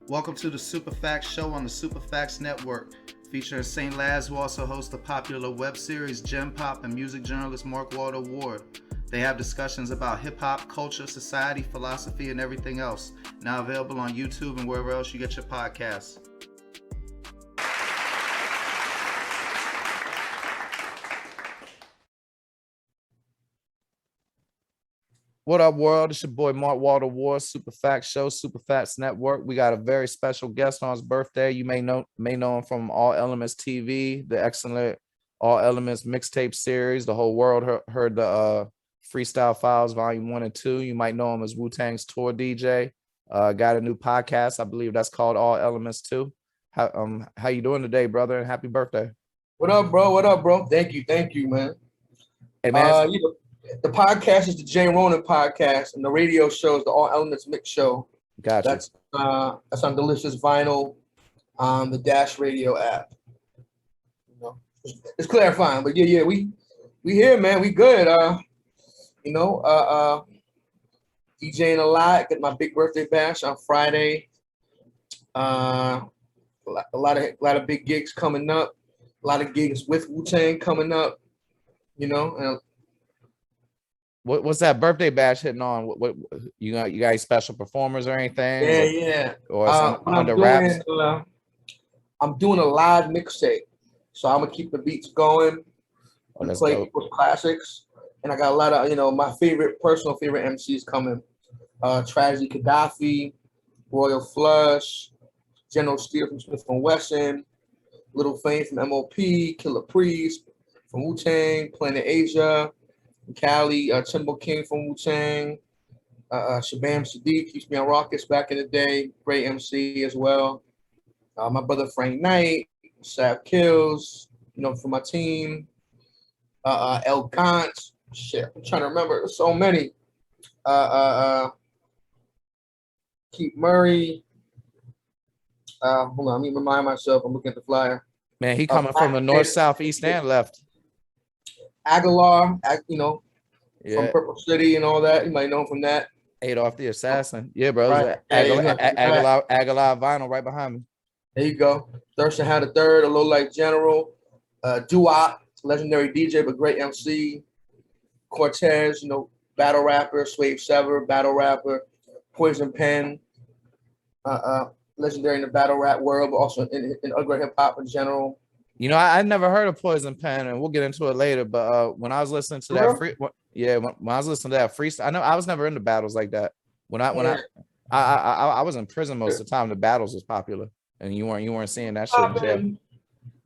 Welcome to the Super Facts Show on the Super Facts Network. Featuring St. Laz, who also hosts the popular web series Gem Pop and music journalist Mark Walter Ward. They have discussions about hip-hop, culture, society, philosophy, and everything else. Now available on YouTube and wherever else you get your podcasts. What up, world? It's your boy Mark Walter Ward, Super Facts Show, Super Facts Network. We got a very special guest on his birthday. You may know him from All Elements TV, the excellent All Elements mixtape series. The whole world heard the Freestyle Files Volume 1 and 2. You might know him as Wu-Tang's tour DJ. Got a new podcast, I believe that's called All Elements 2. How you doing today, brother? And happy birthday. What up, bro? What up, bro? Thank you, man. Hey, man. The podcast is the J-Ronin podcast, and the radio show is the All Elements Mix Show. Gotcha. That's on Delicious Vinyl, the Dash Radio app. You know, it's clarifying, but yeah, we here, man. We good. DJing a lot. Get my big birthday bash on Friday. A lot of big gigs coming up. A lot of gigs with Wu-Tang coming up. You know, and what's that birthday bash hitting on? What you got any special performers or anything? Yeah. Or under wraps? I'm doing a live mixtape, so I'm gonna keep the beats going. And play people's classics, and I got a lot of my personal favorite MCs coming. Tragedy Gaddafi, Royal Flush, General Steele from Smith & Wesson, Little Fame from M.O.P., Killer Priest from Wu-Tang, Planet Asia, Cali, Timbo King from Wu-Tang, Shabam Sadiq keeps me on Rockets back in the day, great MC as well. My brother Frank Knight, Sav Kills, for my team. El Gant, shit, I'm trying to remember. There's so many. Keith Murray. Hold on, let me remind myself. I'm looking at the flyer. Man, he coming from the north, south, east, and left. Aguilar, from Purple City and all that. You might know him from that. Adolf the Assassin. Yeah, bro. Right. Aguilar vinyl right behind me. There you go. Thurston had a third, a low light general. Doo-Wop, legendary DJ, but great MC. Cortez, battle rapper. Swave Sever, battle rapper. Poison Pen, legendary in the battle rap world, but also in other hip hop in general. I never heard of Poison Pen, and we'll get into it later. But when I was listening to that, when I was listening to that freestyle, I know I was never into battles like that. I was in prison most of the time. The battles was popular, and you weren't seeing that shit in jail.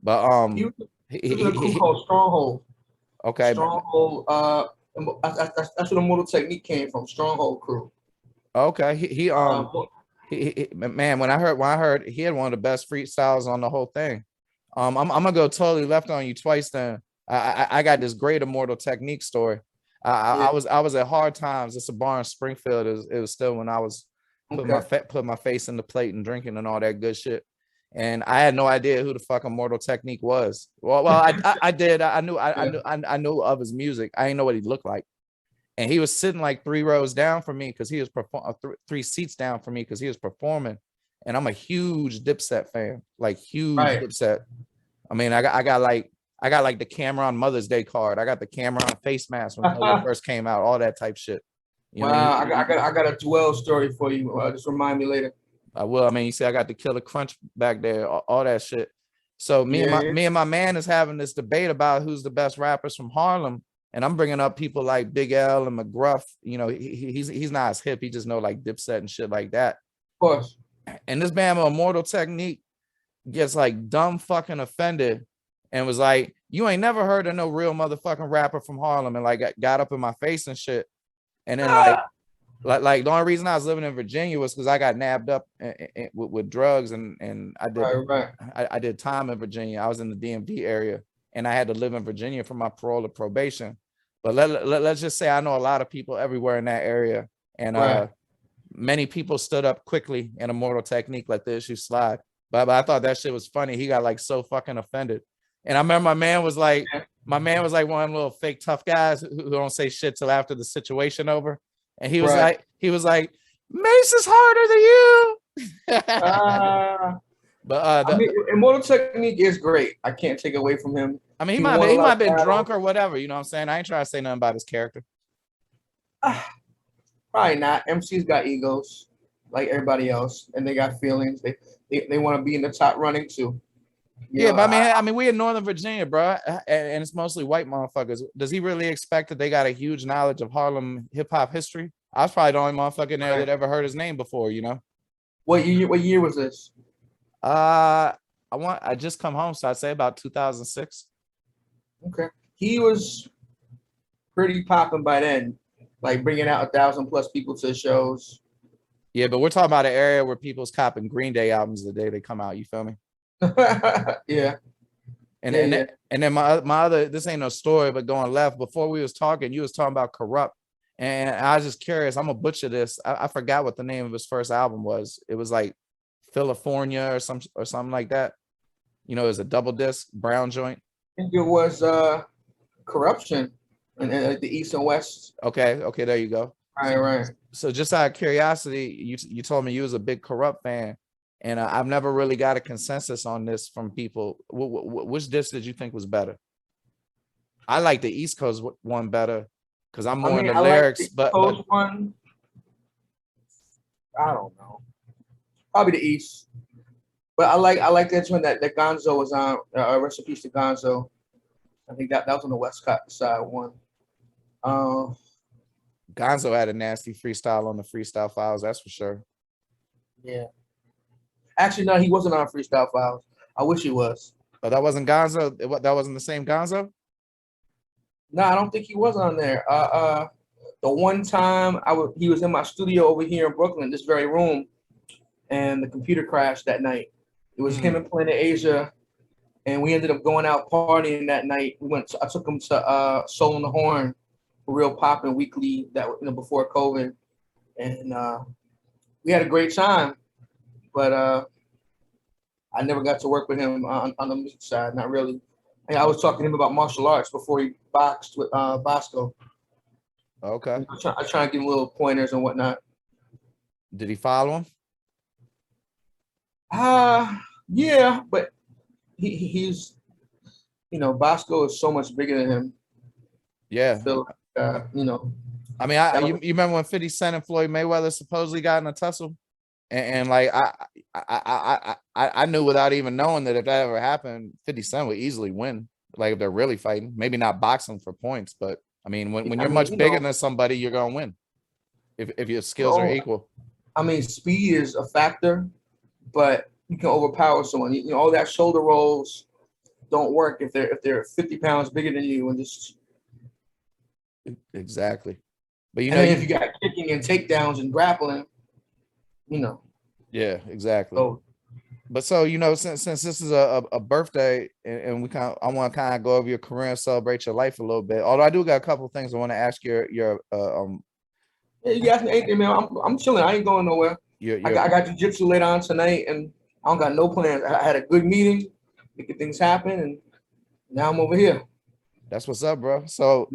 But he was a crew called Stronghold. Okay. Stronghold. That's where the Mortal Technique came from. Stronghold crew. Okay. Man, when I heard he had one of the best freestyles on the whole thing. I'm gonna go totally left on you twice. Then I got this great Immortal Technique story. I was at Hard Times. It's a bar in Springfield. It was still when I was putting my face in the plate and drinking and all that good shit. And I had no idea who the fuck Immortal Technique was. Well, I did. I knew of his music. I didn't know what he looked like. And he was sitting like 3 rows down from me because he was 3 seats down from me because he was performing. And I'm a huge Dipset fan, like huge Dipset. I mean, I got like the Cameron Mother's Day card. I got the Cameron face mask when it first came out, all that type shit. I got a Dwell story for you. Just remind me later. I will. I mean, you see, I got the Killer Crunch back there, all that shit. So me and my man is having this debate about who's the best rappers from Harlem. And I'm bringing up people like Big L and McGruff. He's not as hip. He just know like Dipset and shit like that. Of course. And this man with Immortal Technique gets like dumb fucking offended and was like, you ain't never heard of no real motherfucking rapper from Harlem, and like got up in my face and shit. And then like the only reason I was living in Virginia was because I got nabbed up with drugs and I did time in Virginia. I was in the DMV area and I had to live in Virginia for my parole or probation. But let's just say I know a lot of people everywhere in that area, and many people stood up quickly in Immortal Technique, let the issue slide. But I thought that shit was funny. He got like so fucking offended. And I remember my man was like one of them little fake tough guys who don't say shit till after the situation over. And he was like, Mace is harder than you. Uh, But I mean, Immortal Technique is great. I can't take it away from him. I mean, He he won a might lot have of been battles. drunk or whatever. You know what I'm saying? I ain't trying to say nothing about his character. Probably not. MC's got egos, like everybody else, and they got feelings. They want to be in the top running too. You Yeah, know, but I mean, we in Northern Virginia, bro, and it's mostly white motherfuckers. Does he really expect that they got a huge knowledge of Harlem hip hop history? I was probably the only motherfucker in there that ever heard his name before, you know. What year was this? I just come home, so I'd say about 2006. Okay, he was pretty popping by then, like bringing out 1,000+ people to the shows. Yeah, but we're talking about an area where people's copping Green Day albums the day they come out. You feel me? Yeah. And yeah, and yeah. and then my other, this ain't no story, but going left before we was talking, you was talking about Corrupt, and I was just curious. I'm gonna butcher this. I forgot what the name of his first album was. It was like California or something like that. You know, it was a double disc brown joint. I think it was corruption in the East and West. Okay, there you go. Right. So just out of curiosity, you told me you was a big Corrupt fan, and I've never really got a consensus on this from people. Which disc did you think was better? I like the East Coast one better because I'm more into I like lyrics. the But Coast one. I don't know. Probably the East. But I like that one that Gonzo was on. Rest in peace to Gonzo. I think that was on the West side one. Gonzo had a nasty freestyle on the Freestyle Files, that's for sure. Yeah. Actually, no, he wasn't on Freestyle Files. I wish he was. But that wasn't Gonzo. That wasn't the same Gonzo. No, I don't think he was on there. The one time he was in my studio over here in Brooklyn, this very room, and the computer crashed that night. It was him and Planet Asia, and we ended up going out partying that night. I took him to Soul on the Horn, real poppin' weekly before COVID, and we had a great time. But I never got to work with him on the music side, not really. And I was talking to him about martial arts before he boxed with Bosco. Okay. I try to give him little pointers and whatnot. Did he follow him? Yeah, but he's Bosco is so much bigger than him. Yeah. So I mean, you remember when 50 Cent and Floyd Mayweather supposedly got in a tussle, and like I knew without even knowing that if that ever happened, 50 Cent would easily win. Like if they're really fighting, maybe not boxing for points, but I mean, when you're much bigger than somebody, you're gonna win if your skills are equal. I mean, speed is a factor, but you can overpower someone. All that shoulder rolls don't work if they're 50 pounds bigger than you and just exactly. But if you got kicking and takedowns and grappling, Yeah, exactly. So, but so since this is a birthday and I want to kind of go over your career and celebrate your life a little bit. Although I do got a couple of things I want to ask your Yeah, you ask me anything, man. I'm chilling. I ain't going nowhere. I got jiu-jitsu later on tonight, and I don't got no plans. I had a good meeting, making things happen, and now I'm over here. That's what's up, bro. So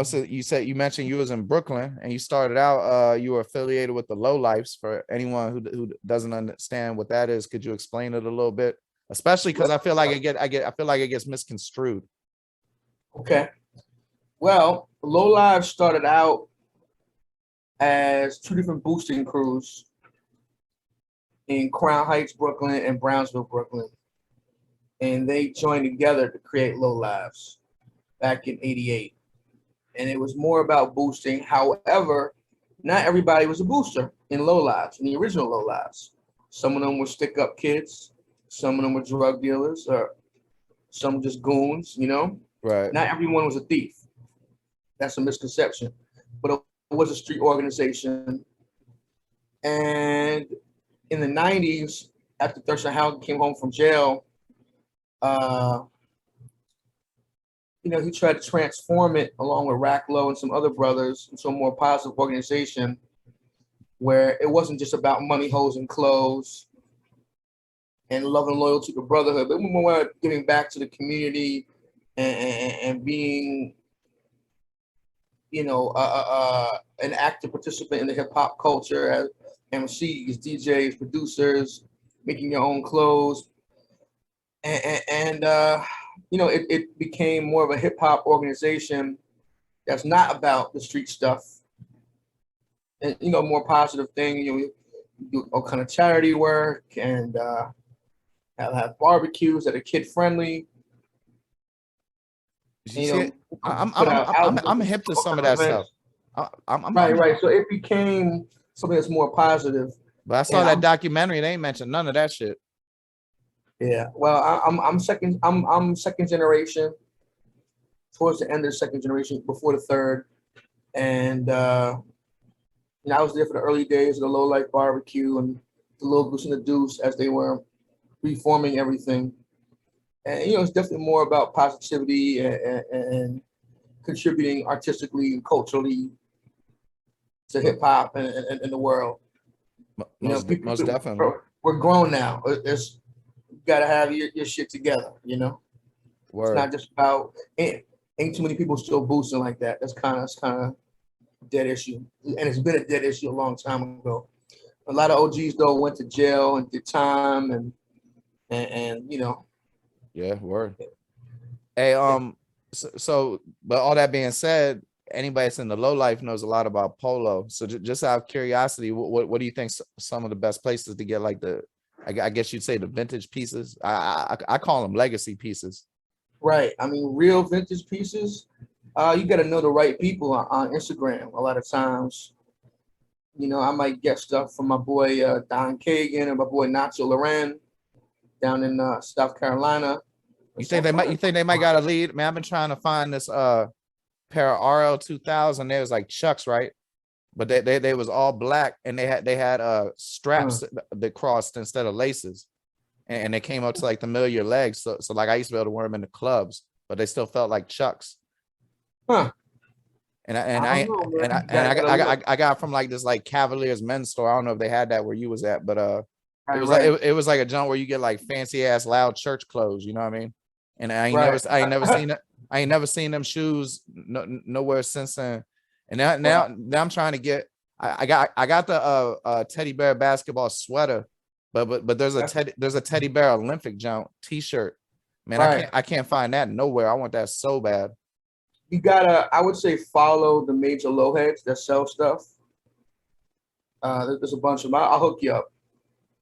so you mentioned you was in Brooklyn and you started out. You were affiliated with the Low Lifes. For anyone who doesn't understand what that is, could you explain it a little bit? Especially because I feel like it gets misconstrued. Okay. Well, Low Lives started out as two different boosting crews in Crown Heights, Brooklyn, and Brownsville, Brooklyn. And they joined together to create Low Lives back in '88. And it was more about boosting. However, not everybody was a booster in Low Lives, in the original Low Lives. Some of them were stick-up kids. Some of them were drug dealers, or some just goons, Right. Not everyone was a thief. That's a misconception. But it was a street organization. And in the 90s, after Thurston Howell came home from jail, he tried to transform it along with Rack Low and some other brothers into a more positive organization where it wasn't just about money, hoes, and clothes and love and loyalty to brotherhood, but more giving back to the community and being, an active participant in the hip hop culture MCs, DJs, producers, making your own clothes, and it became more of a hip hop organization that's not about the street stuff, and more positive thing. We do all kind of charity work and have barbecues that are kid friendly. You see, Put out I'm hip to some of that stuff. I'm right. So it became something that's more positive. But I saw that documentary. They ain't mentioned none of that shit. Yeah. Well, I'm second. I'm second generation. Towards the end of the second generation, before the third, and I was there for the early days of the Low Life Barbecue and the Little Goose and the Deuce as they were reforming everything. And it's definitely more about positivity and contributing artistically and culturally to hip hop and the world. Most definitely. We're grown now. It's you gotta have your shit together. Word. It's not just about ain't too many people still boosting like that. That's kind of dead issue, and it's been a dead issue a long time ago. A lot of OGs though went to jail and did time and Yeah, word. Hey, so but all that being said, anybody that's in the low life knows a lot about polo. So just out of curiosity, what do you think some of the best places to get like I guess you'd say the vintage pieces? I call them legacy pieces. Right. I mean, real vintage pieces. You got to know the right people on Instagram. A lot of times, I might get stuff from my boy Don Kagan and my boy Nacho Loren down in South Carolina. You think they might got a lead? Man, I've been trying to find this pair of RL 2000. They was like Chucks, right? But they was all black and they had straps that crossed instead of laces. And they came up to like the middle of your legs. So like I used to be able to wear them in the clubs, but they still felt like Chucks. Huh. I got from like this like Cavaliers men's store. I don't know if they had that where you was at, but it was like a junk where you get like fancy ass loud church clothes, you know what I mean? And I ain't never seen them shoes nowhere since then. And now I'm trying to get I got the teddy bear basketball sweater, but there's a teddy bear Olympic jump t-shirt. Man, I can't find that nowhere. I want that so bad. You gotta, I would say, follow the major low heads that sell stuff. There's a bunch of them. I'll hook you up.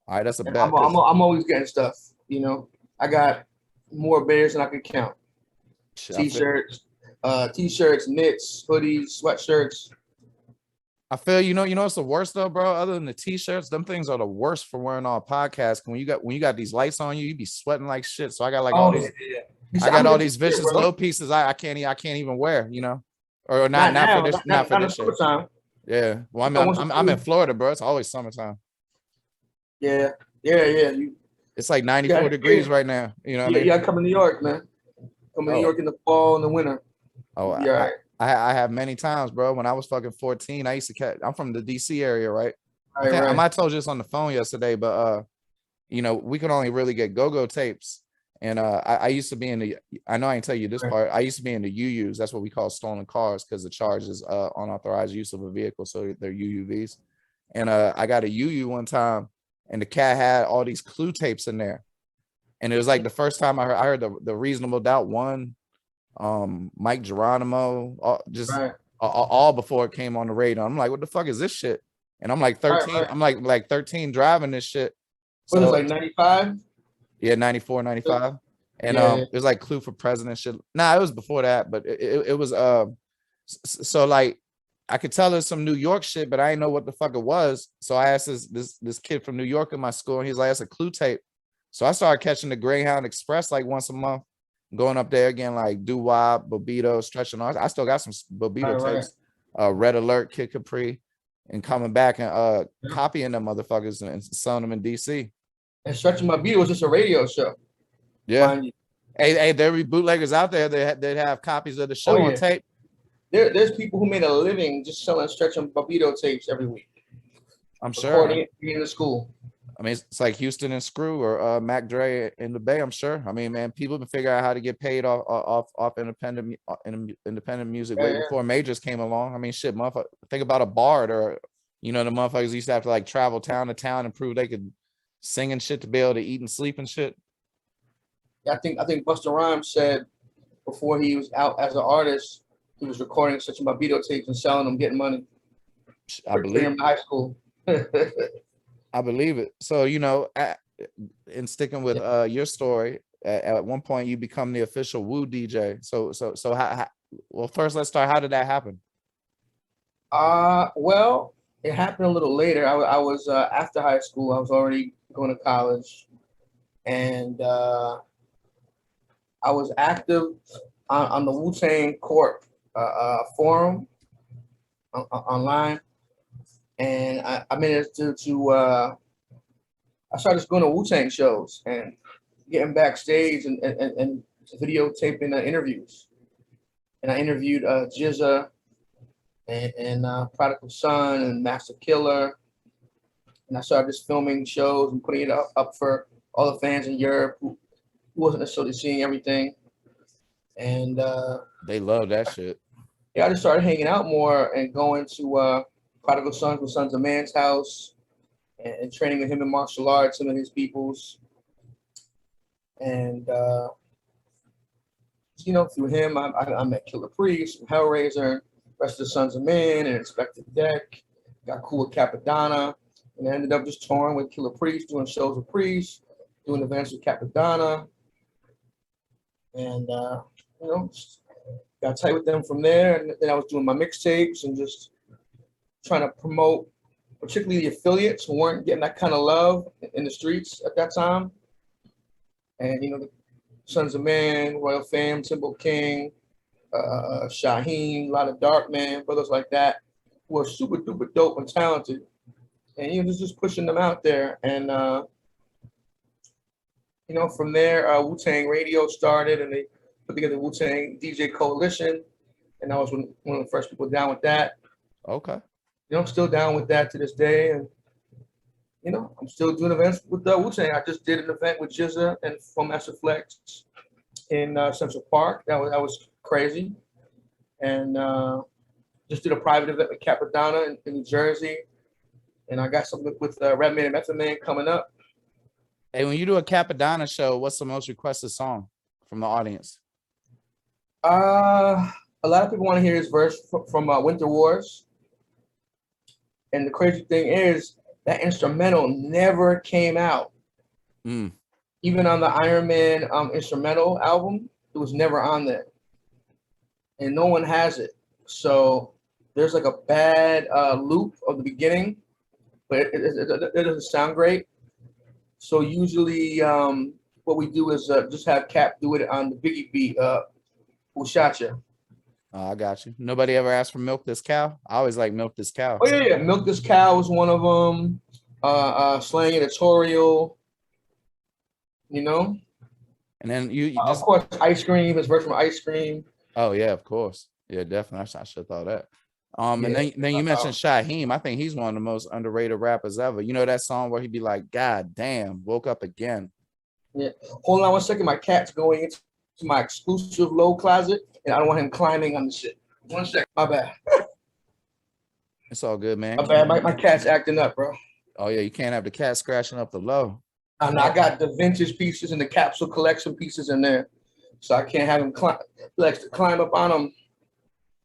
All right, that's a bet. I'm always getting stuff. I got more bears than I can count. T-shirts, knits, hoodies, sweatshirts. I feel it's the worst though, bro. Other than the t-shirts, them things are the worst for wearing on a podcast. When you got these lights on you, be sweating like shit. So I got like all these. Yeah. I got all these vicious low pieces. I can't even wear, or not for this shit. Yeah. Well, I'm in Florida, bro. It's always summertime. Yeah. It's like 94 degrees right now. You know what I mean? Yeah, come to New York, man. Come to New York in the fall and the winter. Oh, yeah. I have many times, bro. When I was fucking 14, I used to catch. I'm from the DC area, right? I might told you this on the phone yesterday, but we could only really get go-go tapes. And I used to be in the. I know I didn't tell you this part. I used to be in the UUs. That's what we call stolen cars because the charge is unauthorized use of a vehicle, so they're UUVs. And I got a UU one time, and the cat had all these Clue tapes in there, and it was like the first time I heard the Reasonable Doubt one. Mike Geronimo, all before it came on the radar. I'm like, what the fuck is this shit? And I'm like 13. Right. I'm like 13 driving this shit. So it was like 95? Yeah, 94, 95. And it was like Clue for President shit. Nah, it was before that, but it was so like I could tell there's some New York shit, but I didn't know what the fuck it was. So I asked this kid from New York in my school, and he's like, that's a Clue tape. So I started catching the Greyhound Express like once a month. Going up there again, like Doo-Wop, Bobito, Stretching on. I still got some Bobito tapes, Red Alert, Kid Capri, and coming back and copying them motherfuckers and selling them in DC. And Stretching My Beat was just a radio show. Yeah. Hey, there be bootleggers out there that have copies of the show on tape. There's people who made a living just selling Stretching Bobito tapes every week. I'm sure. In the school. I mean, it's like Houston and Screw or Mac Dre in the Bay. I'm sure. I mean, man, people have been figuring out how to get paid off independent music way before majors came along. I mean, shit, motherfucker. Think about a Bard or You know, the motherfuckers used to have to like travel town to town and prove they could sing and shit to be able to eat and sleep and shit. Yeah, I think Busta Rhymes said before he was out as an artist, he was recording such my videotapes and selling them, getting money. I believe in high school. I believe it. So, you know, in sticking with your story, at one point you become the official Woo DJ. So how well, first let's start. How did that happen? Well, it happened a little later. I was after high school. I was already going to college, and I was active on the Wu-Tang Corp forum online, and I managed to I started going to Wu-Tang shows and getting backstage and videotaping interviews. And I interviewed Jizza and Prodigal Son and Master Killer. And I started just filming shows and putting it up for all the fans in Europe who wasn't necessarily seeing everything. And they love that shit. Yeah, I just started hanging out more and going to Prodigal Sons with Sons of Man's house and training with him in martial arts, some of his peoples. And you know, through him, I met Killer Priest, Hellraiser, rest of the Sons of Man, and Inspector Deck. Got cool with Capadonna, and I ended up just touring with Killer Priest, doing shows with Priest, doing events with Capadonna, and you know, got tight with them from there. And then I was doing my mixtapes and just trying to promote, particularly the affiliates who weren't getting that kind of love in the streets at that time. And you know, the Sons of Man, Royal Fam, Timbo King, Shaheem, a lot of Dark Man, brothers like that, who are super duper dope and talented. And you know, just pushing them out there. And you know, from there, Wu-Tang Radio started, and they put together Wu-Tang DJ Coalition, and I was one of the first people down with that. Okay. You know, I'm still down with that to this day, and you know, I'm still doing events with Wu-Tang. I just did an event with Jizza and from Master Flex in Central Park. That was crazy, and just did a private event with Capadonna in New Jersey, and I got something with Redman and Method Man coming up. Hey, when you do a Capadonna show, what's the most requested song from the audience? A lot of people want to hear his verse from Winter Wars, and the crazy thing is that instrumental never came out. Even on the Iron Man instrumental album, it was never on there, and no one has it. So there's like a bad loop of the beginning, but it doesn't sound great. So usually what we do is just have Cap do it on the Biggie beat, Ushacha. I got you. Nobody ever asked for Milk This Cow? I always like Milk This Cow. Oh yeah, Milk This Cow was one of them. Slang Editorial, you know. And then you just, of course, Ice Cream, his verse from Ice Cream. Oh yeah, of course. Yeah, definitely. I should have thought that. And then you mentioned Shaheem. I think he's one of the most underrated rappers ever. You know that song where he'd be like, "God damn, woke up again." Yeah. Hold on 1 second. My cat's going into my exclusive low closet, and I don't want him climbing on the shit. 1 second. My bad. It's all good, man. My bad. My cat's acting up, bro. Oh yeah, you can't have the cat scratching up the low. I got the vintage pieces and the capsule collection pieces in there, so I can't have him climb up on them.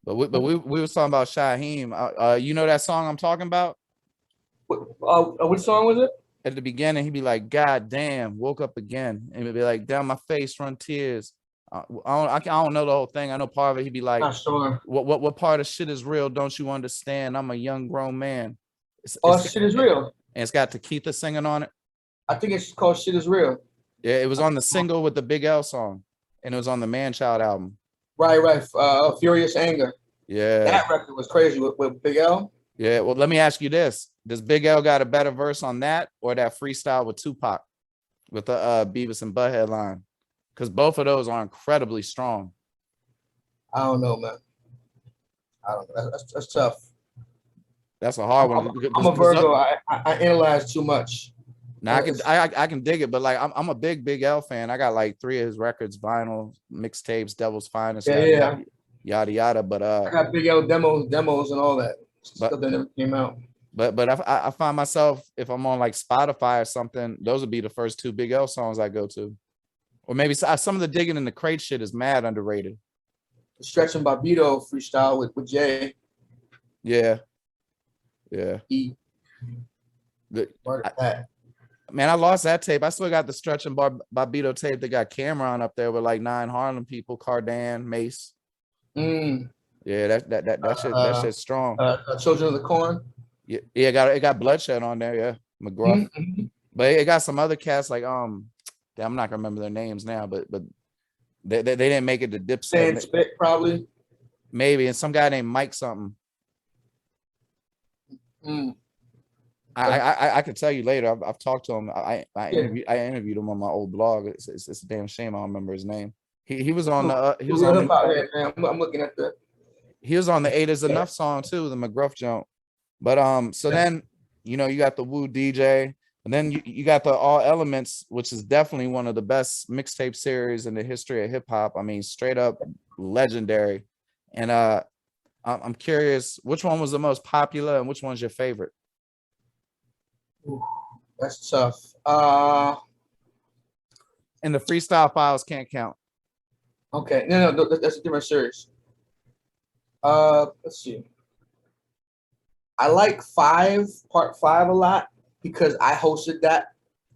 But we was talking about Shaheem. You know that song I'm talking about? Which song was it? At the beginning, he'd be like, "God damn, woke up again," and he'd be like, "Down my face run tears." I don't know the whole thing. I know part of it. He'd be like, "Not sure. What part of shit is real? Don't you understand? I'm a young grown man." Shit is real. And it's got Takitha singing on it. I think it's called Shit Is Real. Yeah, it was on the single with the Big L song, and it was on the Man Child album. Right. Furious Anger. Yeah. That record was crazy with Big L. Yeah, well, let me ask you this. Does Big L got a better verse on that or that freestyle with Tupac with the Beavis and Butthead line? Because both of those are incredibly strong. I don't know, man. I don't know. That's tough. That's a hard one. I'm a Virgo. I analyze too much. Now I can dig it, but like I'm a big L fan. I got like 3 of his records, vinyl, mixtapes, Devil's Finest, yada yada. But I got Big L demos and all that stuff that never came out. But I find myself, if I'm on like Spotify or something, those would be the first two Big L songs I go to. Or maybe some of the Digging in the Crate shit is mad underrated. The Stretch and Bobbito freestyle with Jay. Yeah. Yeah. Man, I lost that tape. I still got the Stretch and Bobbito tape that got Cameron up there with like 9 Harlem people, Cardan, Mace. Yeah, that shit's strong. Children of the Corn. Yeah, it got Bloodshed on there, yeah. McGruff. But it got some other cats like I'm not gonna remember their names now, but they didn't make it to Dipset. Spit probably. Maybe, and some guy named Mike something. I could tell you later. I've talked to him. I interviewed him on my old blog. It's a damn shame I don't remember his name. He was on the I'm looking at the. He was on the 8 Is Enough song too, the McGruff joint. But so then you got the Woo DJ, and then you got the All Elements, which is definitely one of the best mixtape series in the history of hip hop. I mean, straight up legendary. And I'm curious, which one was the most popular and which one's your favorite? Ooh, that's tough. And the freestyle files can't count. Okay, no, that's a different series. Let's see. I like part 5 a lot because I hosted that.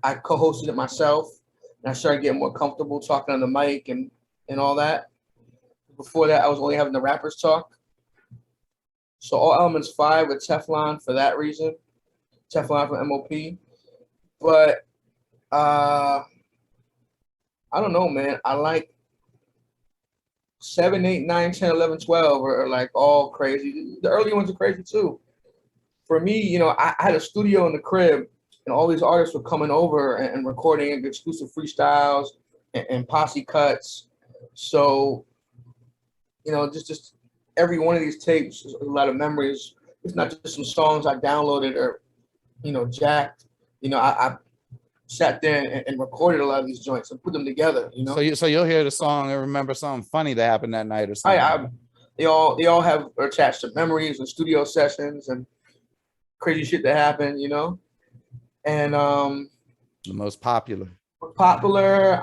I co-hosted it myself, and I started getting more comfortable talking on the mic and all that. Before that, I was only having the rappers talk. So All Elements 5 with Teflon for that reason. Teflon from MOP. But I don't know, man. I like 7, 8, 9, 10, 11, 12 are like all crazy. The early ones are crazy too. For me, I had a studio in the crib, and all these artists were coming over and recording exclusive freestyles and posse cuts. So, just every one of these tapes is a lot of memories. It's not just some songs I downloaded or, jacked. I sat there and recorded a lot of these joints and put them together. So you'll hear the song and remember something funny that happened that night or something. They all have attached to memories and studio sessions and crazy shit that happened, And the most popular,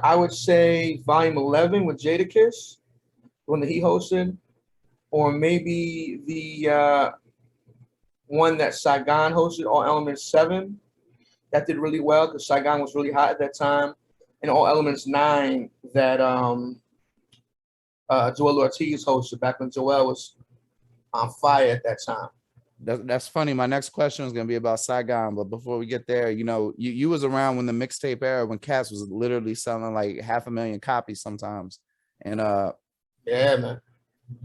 I would say Volume 11 with Jadakiss, one that he hosted, or maybe the one that Saigon hosted, All Elements 7. That did really well because Saigon was really hot at that time, and All Elements 9 that Joel Ortiz hosted back when Joel was on fire at that time. That's funny. My next question is gonna be about Saigon, but before we get there, you was around when the mixtape era, when Cass was literally selling like 500,000 copies sometimes, and yeah, man.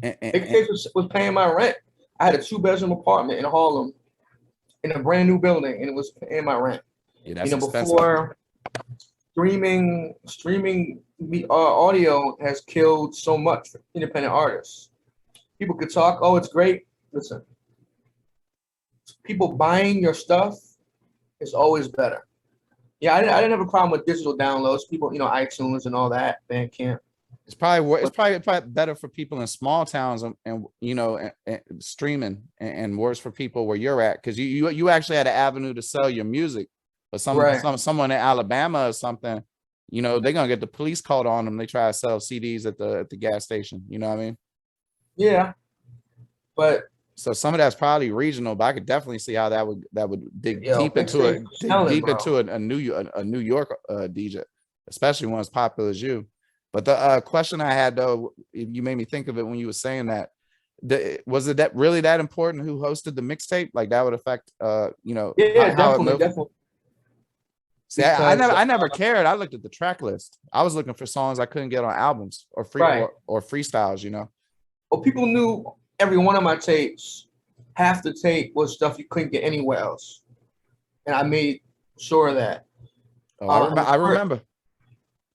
Mixtape was paying my rent. I had a 2-bedroom apartment in Harlem, in a brand new building, and it was paying my rent. Yeah, that's expensive. Before streaming audio has killed so much for independent artists. People could talk, oh, it's great. Listen. People buying your stuff is always better. Yeah, I didn't have a problem with digital downloads. People, iTunes and all that, Bandcamp. It's probably better for people in small towns and streaming and worse for people where you're at, because you actually had an avenue to sell your music. But someone in Alabama or something, they're gonna get the police called on them. They try to sell CDs at the gas station. You know what I mean? Yeah, but. So some of that's probably regional, but I could definitely see how that would dig deep into a New York DJ, especially one as popular as you. But the question I had though, you made me think of it when you were saying that. Was it really that important who hosted the mixtape? Like that would affect Yeah, definitely. See, I never cared. I looked at the track list. I was looking for songs I couldn't get on albums or freestyles. Well, people knew every one of my tapes. Half the tape was stuff you couldn't get anywhere else, and I made sure of that. Oh, I remember.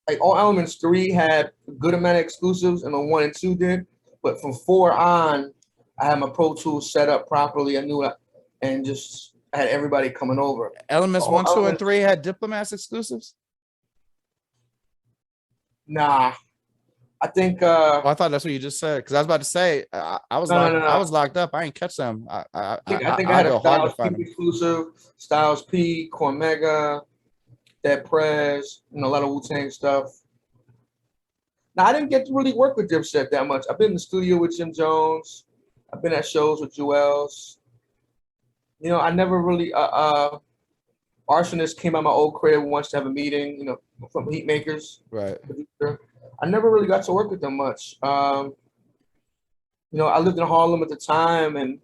Like All Elements 3 had a good amount of exclusives, and the 1 and 2 did. But from 4 on, I had my Pro Tools set up properly. I knew it, and just I had everybody coming over. Elements 1, 2, and 3 had Diplomats exclusives? Nah. I think. Oh, I thought that's what you just said. Because I was about to say I was No, no, no, I no. was locked up. I ain't catch them. I think I I had a go hard to Styles P find them. exclusive, Styles P, Cormega, Dead Prez, a lot of Wu-Tang stuff. Now I didn't get to really work with Dipset that much. I've been in the studio with Jim Jones. I've been at shows with Jewels. I never really Arsonist came out my old crib once to have a meeting, from Heatmakers. Right. I never really got to work with them much. I lived in Harlem at the time, and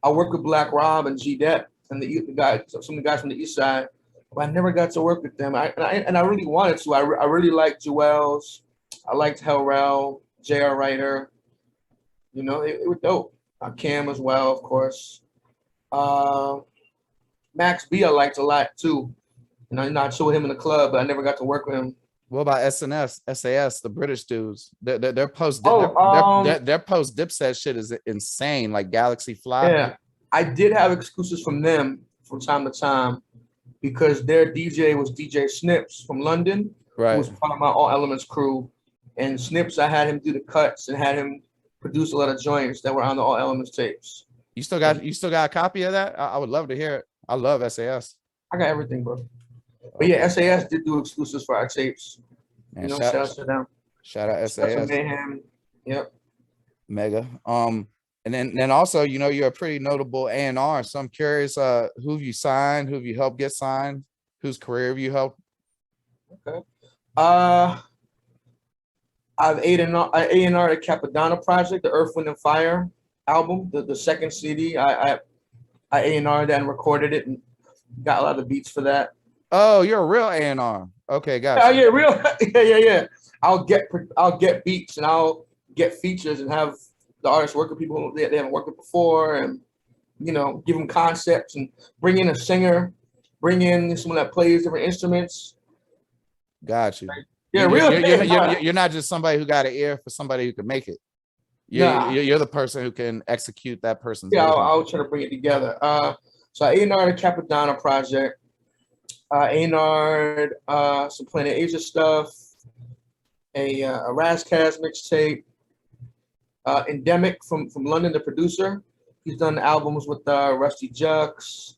I worked with Black Rob and G Dep and the guys, some of the guys from the East Side, but I never got to work with them. And I really wanted to. I really liked Jewels. I liked Hellrell, J.R. Writer. It was dope. Cam as well, of course. Max B I liked a lot too. I showed him in the club, but I never got to work with him. What about SNS, SAS, the British dudes? Their post their post Dipset shit is insane, like Galaxy Fly. Yeah, I did have exclusives from them from time to time because their DJ was DJ Snips from London, right? Who was part of my All Elements crew. And Snips, I had him do the cuts and had him produce a lot of joints that were on the All Elements tapes. You still got a copy of that? I would love to hear it. I love SAS. I got everything, bro. But yeah, SAS did do exclusives for our tapes. Man, shout out to them. Shout out SAS. Mayhem. Yep. Mega. And then also, you're a pretty notable A&R. So I'm curious, who have you signed? Who have you helped get signed? Whose career have you helped? Okay. I've A&R the Capadonna project, the Earth, Wind and Fire album, the second CD. I A&R that and recorded it and got a lot of the beats for that. Oh, you're a real A&R. Okay, gotcha. Oh yeah, real. yeah. I'll get beats and I'll get features and have the artists work with people they haven't worked with before, and give them concepts and bring in a singer, bring in someone that plays different instruments. Got you. Yeah, you're not just somebody who got an ear for somebody who can make it. You're the person who can execute that person's vision. I'll try to bring it together. So I A&R the Capadonna project. A&R some Planet Asia stuff. A Razcast mixtape. Endemic from London, the producer. He's done albums with Rusty Jux.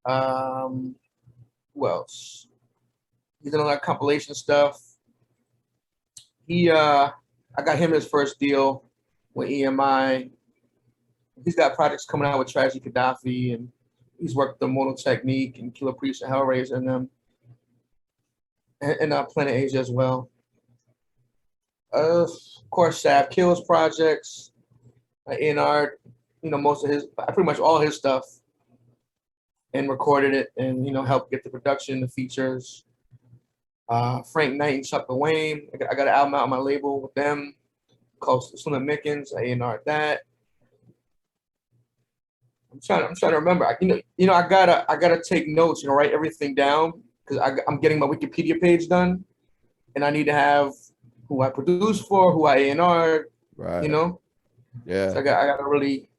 Who else? He's done a lot of compilation stuff. I got him his first deal with EMI. He's got projects coming out with Tragedy Gaddafi, and he's worked the Mortal Technique and Killer Priest and Hellraiser and them. And Planet Asia as well. Of course, Sav Kills projects. A&R, most of his, pretty much all his stuff, and recorded it, and helped get the production, the features. Frank Knight and Chuck Wayne. I got an album out on my label with them called Slim Mickens. I A&R that. I'm trying to remember. I gotta take notes, write everything down because I'm getting my Wikipedia page done, and I need to have who I produced for, who I A&R. Right. Yeah. So I gotta really.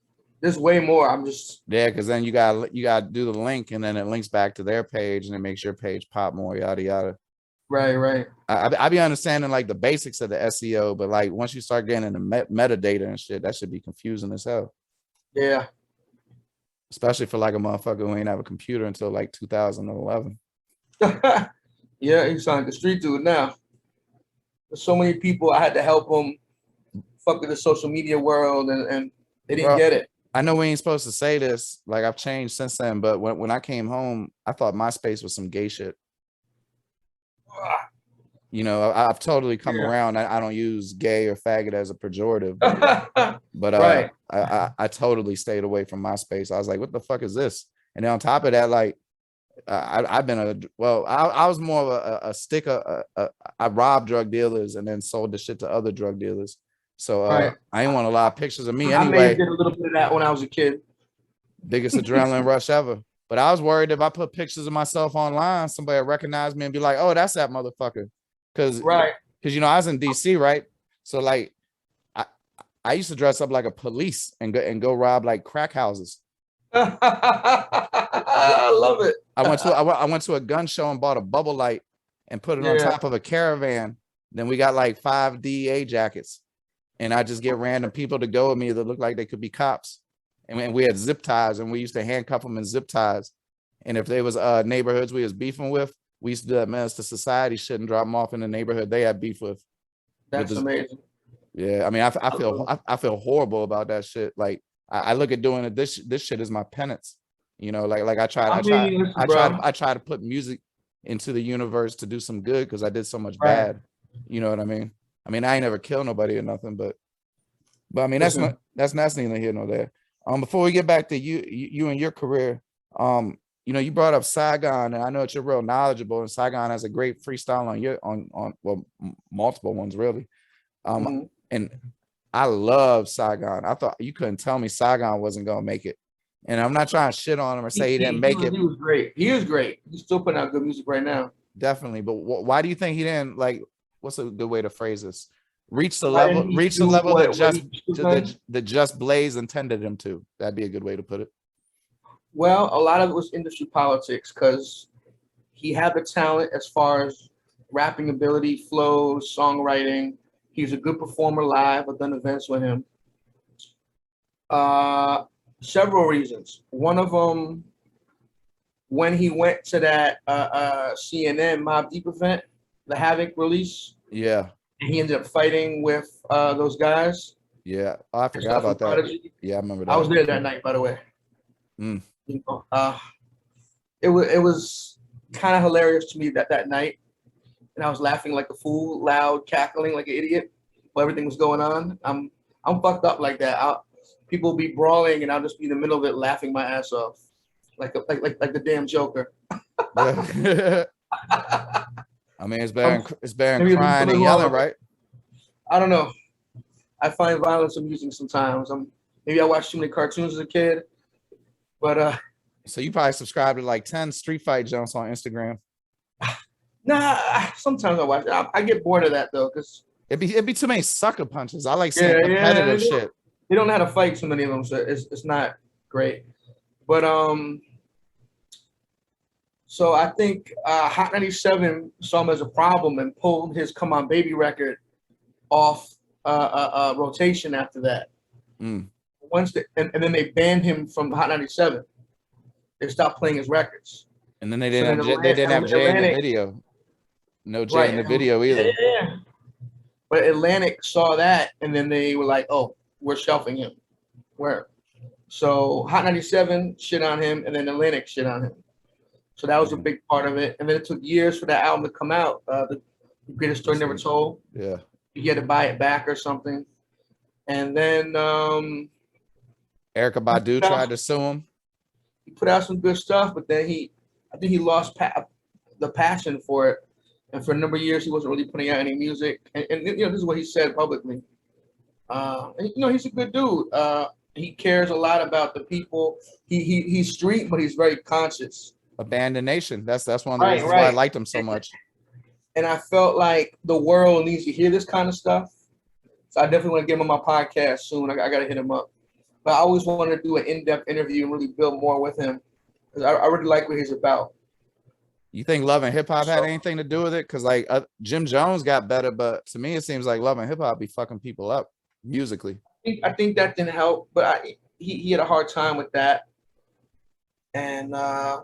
There's way more. I'm just. Yeah, because then you gotta do the link, and then it links back to their page, and it makes your page pop more. Yada yada. Right. I be understanding like the basics of the SEO, but like once you start getting into metadata and shit, that should be confusing as hell. Yeah. Especially for like a motherfucker who ain't have a computer until like 2011. Yeah, he's like the street dude now. There's so many people I had to help them fuck with the social media world, and they didn't get it. I know we ain't supposed to say this, like I've changed since then, but when I came home, I thought MySpace was some gay shit. I've totally come around. I don't use gay or faggot as a pejorative, but right. I totally stayed away from MySpace. I was like, what the fuck is this? And then on top of that, like I've been I was more of a sticker. I robbed drug dealers and then sold the shit to other drug dealers. So I didn't want a lot of pictures of me anyway. I may have did a little bit of that when I was a kid. Biggest adrenaline rush ever. But I was worried if I put pictures of myself online, somebody would recognize me and be like, "Oh, that's that motherfucker." Because I was in DC, right? So like, I used to dress up like a police and go rob like crack houses. I love it. I went to a gun show and bought a bubble light and put it on top of a caravan Then we got like 5 DEA jackets, and I just get random people to go with me that look like they could be cops. And we had zip ties, and we used to handcuff them in zip ties. And if there was neighborhoods we was beefing with, we used to do that menace to society shit and drop them off in the neighborhood they had beef with. That's amazing. Yeah, I mean, I feel horrible about that shit. Like I look at doing it. This shit is my penance. You know, like I try to put music into the universe to do some good because I did so much bad. You know what I mean? I mean, I ain't never killed nobody or nothing, but I mean that's neither here nor there. Before we get back to you and your career, you know, you brought up Saigon, and I know that you're real knowledgeable, and Saigon has a great freestyle on multiple ones really. And I love Saigon. I thought you couldn't tell me Saigon wasn't gonna make it. And I'm not trying to shit on him or say he didn't make it. He was great. He is great. He's still putting out good music right now. Definitely. But why do you think he didn't, like, what's a good way to phrase this? Reach the level that Just Blaze intended him to. That'd be a good way to put it. Well, a lot of it was industry politics because he had the talent as far as rapping ability, flows, songwriting. He's a good performer live. I've done events with him. Several reasons. One of them, when he went to that CNN Mobb Deep event, the Havoc release. Yeah. And he ended up fighting with those guys. Yeah. Oh, I forgot about that. Prodigy. Yeah, I remember that. I was there that night, by the way. You know, it was kind of hilarious to me that night. And I was laughing like a fool, loud, cackling like an idiot while everything was going on. I'm fucked up like that. People be brawling, and I'll just be in the middle of it, laughing my ass off, like the damn Joker. I mean, it's better crying and yelling, right? I don't know. I find violence amusing sometimes. Maybe I watched too many cartoons as a kid, but so you probably subscribe to like 10 street fight jumps on Instagram. Nah, sometimes I watch it. I get bored of that though, because it'd be too many sucker punches. I like seeing competitive shit. They don't know how to fight too many of them, so it's not great. But so I think Hot 97 saw him as a problem and pulled his "Come On Baby" record off rotation after that. And then they banned him from Hot 97. They stopped playing his records. And then they didn't have Jay in the video. No Jay in the video either. Yeah. But Atlantic saw that, and then they were like, "Oh, we're shelving him." So Hot 97 shit on him, and then Atlantic shit on him. So that was a big part of it. And then it took years for that album to come out. The Greatest Story Never Told. Yeah. You had to buy it back or something. And then Erykah Badu tried to sue him. He put out some good stuff, but then I think he lost the passion for it. And for a number of years, he wasn't really putting out any music. And you know, this is what he said publicly. And, you know, he's a good dude. He cares a lot about the people. He's street, but he's very conscious. Abandoned Nation. That's one of the reasons why I liked him so much. And I felt like the world needs to hear this kind of stuff. So I definitely want to get him on my podcast soon. I got to hit him up. But I always wanted to do an in-depth interview and really build more with him, because I really like what he's about. You think Love and Hip Hop had anything to do with it? Because like Jim Jones got better, but to me it seems like Love and Hip Hop be fucking people up musically. I think that didn't help, but he had a hard time with that. And I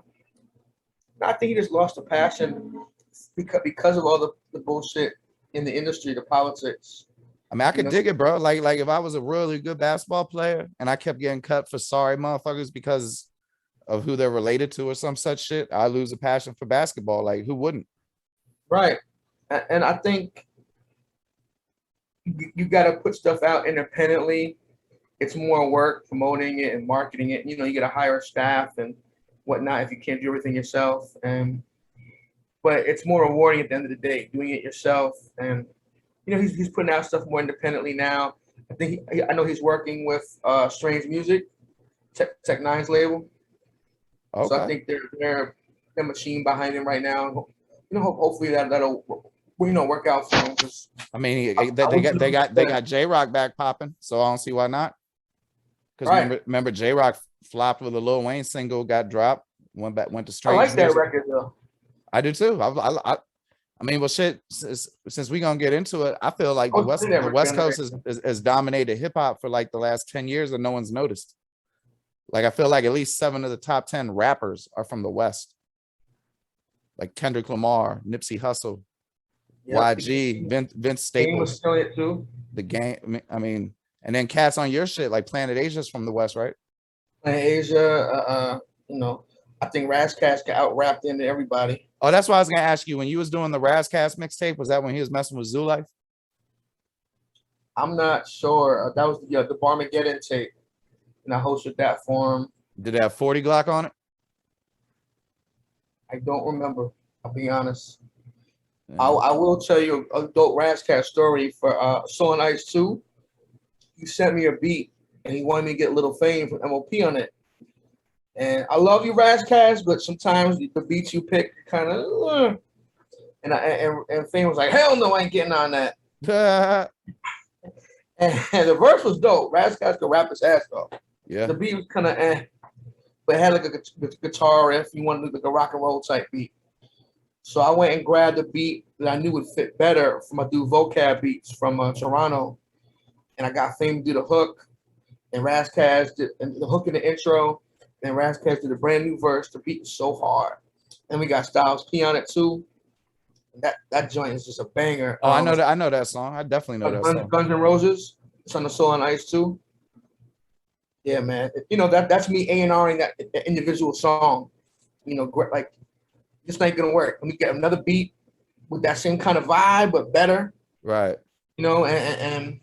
think he just lost the passion because of all the bullshit in the industry, the politics. I mean, I could dig it, bro. Like if I was a really good basketball player and I kept getting cut for sorry motherfuckers because of who they're related to or some such shit, I lose a passion for basketball. Like, who wouldn't? Right. And I think you got to put stuff out independently. It's more work promoting it and marketing it. You know, you got to hire staff and whatnot if you can't do everything yourself. But it's more rewarding at the end of the day, doing it yourself. And, you know, he's putting out stuff more independently now. I know he's working with Strange Music, Tech Nine's label. Okay. So I think they're the machine behind him right now. You know, hopefully that'll work out for him. I mean, they got J-Rock back popping, so I don't see why not. Because remember J-Rock flopped with a Lil Wayne single, got dropped, went to Strange. I like that record though. I do too. I mean, well, shit. Since we gonna get into it, I feel like I the was West, in that the West Coast generation. is dominated hip hop for like the last 10 years, and no one's noticed. Like, I feel like at least 7 of the top 10 rappers are from the West, like Kendrick Lamar, Nipsey Hussle, Yep. YG, Vince Game was Staples, still it too. the game. I mean, and then cats on your shit like Planet Asia's from the West, right? In Asia, you know, I think Razzcast got out rapped into everybody. Oh, that's why I was gonna ask you, when you was doing the Razzcast mixtape, was that when he was messing with Zoo Life? I'm not sure. That was the Barmageddon tape, and I hosted that for him. Did it have 40 Glock on it? I don't remember. I'll be honest. Yeah. I will tell you a dope Razzcast story for Soul and Ice 2. He sent me a beat and he wanted me to get a little Fame from MOP on it. And I love you, Razzcast, but sometimes the beats you pick kind of and Fame was like, hell no, I ain't getting on that. And the verse was dope. Razzcast could rap his ass off. Yeah. The beat was kind of but it had like a guitar riff. You wanted like a rock and roll type beat. So I went and grabbed a beat that I knew would fit better from my dude Vocab Beats from Toronto. And I got Fame to do the hook. And Razzcast did the hook in the intro. And Razzcast did a brand new verse. The beat is so hard. And we got Styles P on it too. That joint is just a banger. Oh, I know that song. I definitely know that song. Guns N' Roses. It's on the Soul and Ice too. Yeah, man. You know, that's me A&Ring that individual song. You know, like, this ain't gonna work. Let me get another beat with that same kind of vibe, but better. Right. You know, and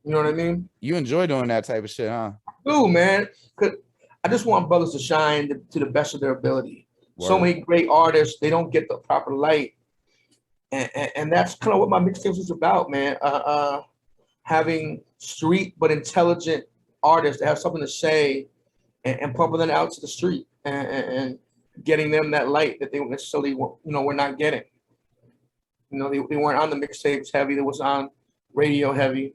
you know what I mean? You enjoy doing that type of shit, huh? Dude, man. Cause I just want brothers to shine to the best of their ability. Word. So many great artists, they don't get the proper light. And that's kind of what my mixtapes is about, man. Having street but intelligent artists that have something to say and pumping them out to the street and getting them that light that they necessarily, we're not getting. You know, they weren't on the mixtapes heavy. They was on radio heavy.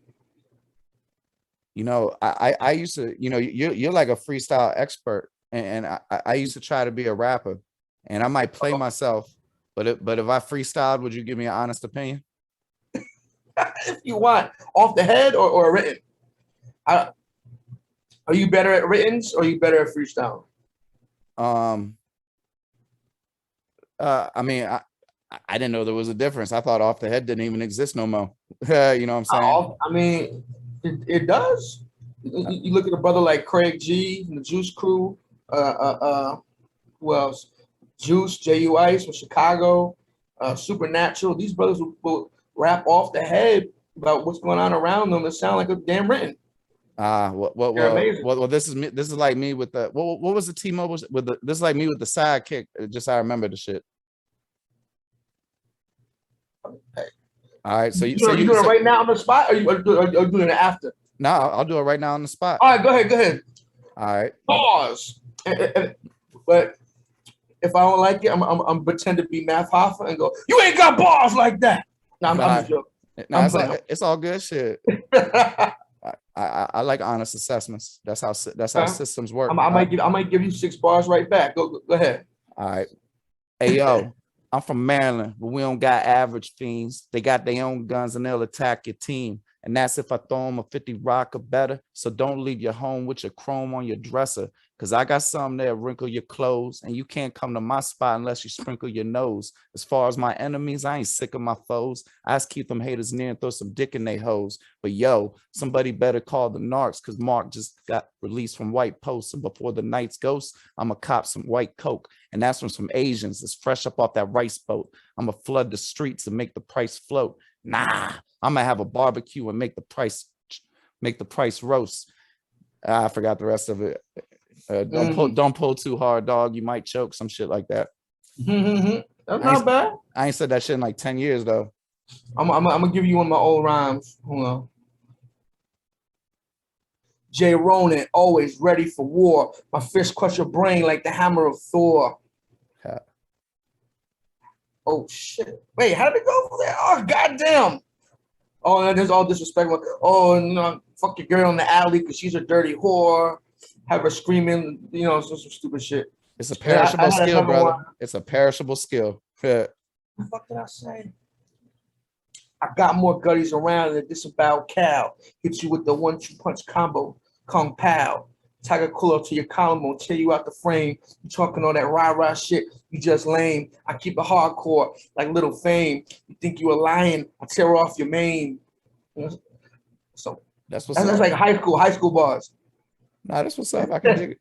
You know, I used to, you're like a freestyle expert, and I used to try to be a rapper, and I might play myself, but if I freestyled, would you give me an honest opinion? If you want, off the head or written. Are you better at writtens or are you better at freestyle? I mean, I didn't know there was a difference. I thought off the head didn't even exist no more. You know what I'm saying? I mean, it does. You look at a brother like Craig G and the Juice Crew. Who else? Juice, J.U. Ice from Chicago. Supernatural. These brothers will rap off the head about what's going on around them and sound like a damn written. Well, this is me. This is like me with the what was the T-Mobile with the? This is like me with the sidekick. Just I remember the shit. Hey. All right, so you doing it right now on the spot, or you doing it after? No, I'll do it right now on the spot. All right, go ahead. All right. Pause. But if I don't like it, I'm pretend to be Math Hoffa and go, you ain't got bars like that. No, I'm just joking. No, it's all good shit. I like honest assessments. That's how systems work. I might give you 6 bars right back. Go ahead. All right. Hey yo, I'm from Maryland, but we don't got average fiends. They got their own guns and they'll attack your team. And that's if I throw them a 50 rock or better. So don't leave your home with your chrome on your dresser, because I got some that'll wrinkle your clothes, and you can't come to my spot unless you sprinkle your nose. As far as my enemies, I ain't sick of my foes. I just keep them haters near and throw some dick in they hoes. But yo, somebody better call the narcs, because Mark just got released from White Post. And before the night's ghost, I'm going to cop some white coke. And that's from some Asians that's fresh up off that rice boat. I'm going to flood the streets and make the price float. Nah, I'm gonna have a barbecue and make the price roast. I forgot the rest of it. Don't pull too hard, dog. You might choke, some shit like that. That's not bad. I ain't said that shit in like 10 years though. I'm gonna give you one of my old rhymes. Hold on. J-Ronin, always ready for war. My fist crush your brain like the hammer of Thor. Yeah. Oh shit! Wait, how did it go there? Oh goddamn! Oh, there's all disrespectful. Oh, fuck your girl in the alley because she's a dirty whore. Have her screaming, some stupid shit. It's a perishable skill, brother. It's a perishable skill. What the fuck did I say? I got more gutties around than disemboweled cow. Hit you with the 1-2 punch combo. Kung Pao. Tiger Cool up to your collarbone, tear you out the frame. You talking all that rah-rah shit, you just lame. I keep it hardcore, like Little Fame. You think you a lion, I tear off your mane. So that's what's that's up. like high school bars. Nah, that's what's up. I can dig it.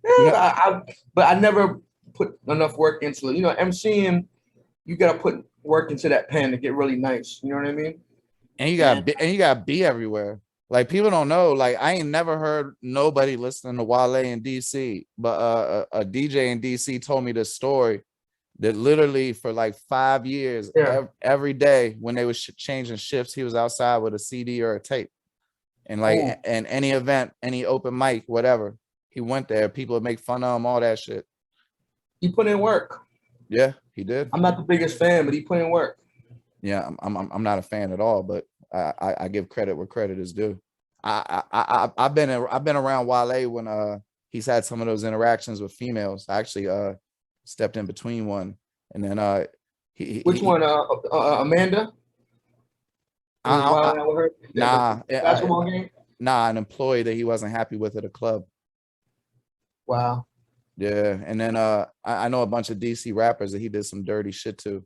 Yeah, but I never put enough work into it. You know, MCing, you gotta put work into that pen to get really nice. You know what I mean? And you got B everywhere. Like people don't know. Like I ain't never heard nobody listening to Wale in DC, but a DJ in DC told me this story that literally for like 5 years, every day when they was changing shifts, he was outside with a CD or a tape, and like and any event, any open mic, whatever, he went there. People would make fun of him, all that shit. He put in work. Yeah, he did. I'm not the biggest fan, but he put in work. Yeah, I'm not a fan at all, but I give credit where credit is due. I've been around Wale when he's had some of those interactions with females. I actually stepped in between one, and then which one? Amanda? Basketball game? Nah, an employee that he wasn't happy with at a club. Wow. Yeah, and then I know a bunch of DC rappers that he did some dirty shit to.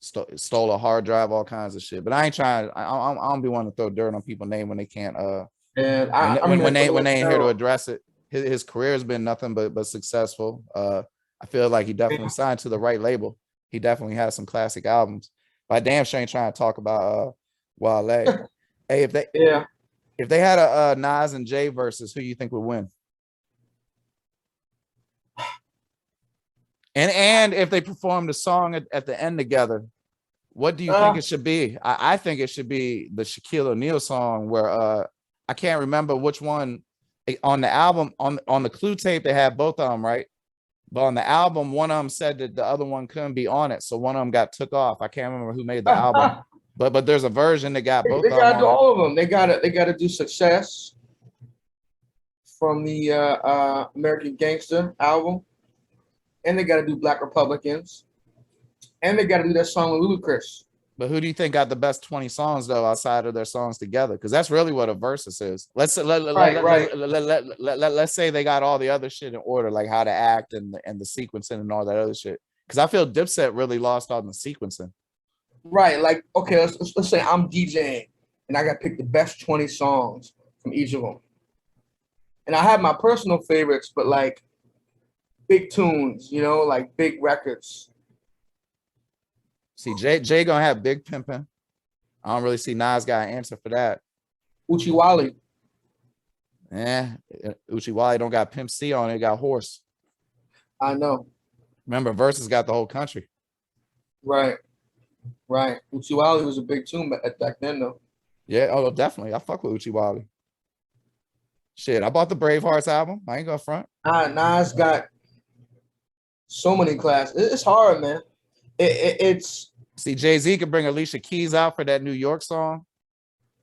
Stole a hard drive, all kinds of shit. But I ain't trying. I don't be wanting to throw dirt on people's name when they can't. When they ain't here to address it. His career has been nothing but successful. I feel like he definitely signed to the right label. He definitely has some classic albums. But I damn sure ain't trying to talk about Wale. Hey, if they had a Nas and Jay versus, who you think would win? And if they performed a song at the end together, what do you think it should be? I think it should be the Shaquille O'Neal song where I can't remember which one on the album, on the Clue tape, they had both of them, right? But on the album, one of them said that the other one couldn't be on it, so one of them got took off. I can't remember who made the album, but there's a version that got both. They gotta do all of them. They gotta do Success from the American Gangster album. And they got to do Black Republicans. And they got to do that song with Ludacris. But who do you think got the best 20 songs, though, outside of their songs together? Because that's really what a versus is. Let's say they got all the other shit in order, like how to act and the sequencing and all that other shit. Because I feel Dipset really lost on the sequencing. Right. Like, okay, let's say I'm DJing, and I got to pick the best 20 songs from each of them. And I have my personal favorites, but like, big tunes, you know, like big records. See, Jay gonna have Big Pimpin'. I don't really see Nas got an answer for that. Uchi Wally. Uchi Wally don't got Pimp C on it, got Horse. I know. Remember, Versus got the whole country. Right. Uchi Wally was a big tune back then, though. Yeah, definitely. I fuck with Uchi Wally. Shit, I bought the Bravehearts album. I ain't gonna front. Nas got so many classes. It's hard, man. It's see, Jay-Z could bring Alicia Keys out for that New York song.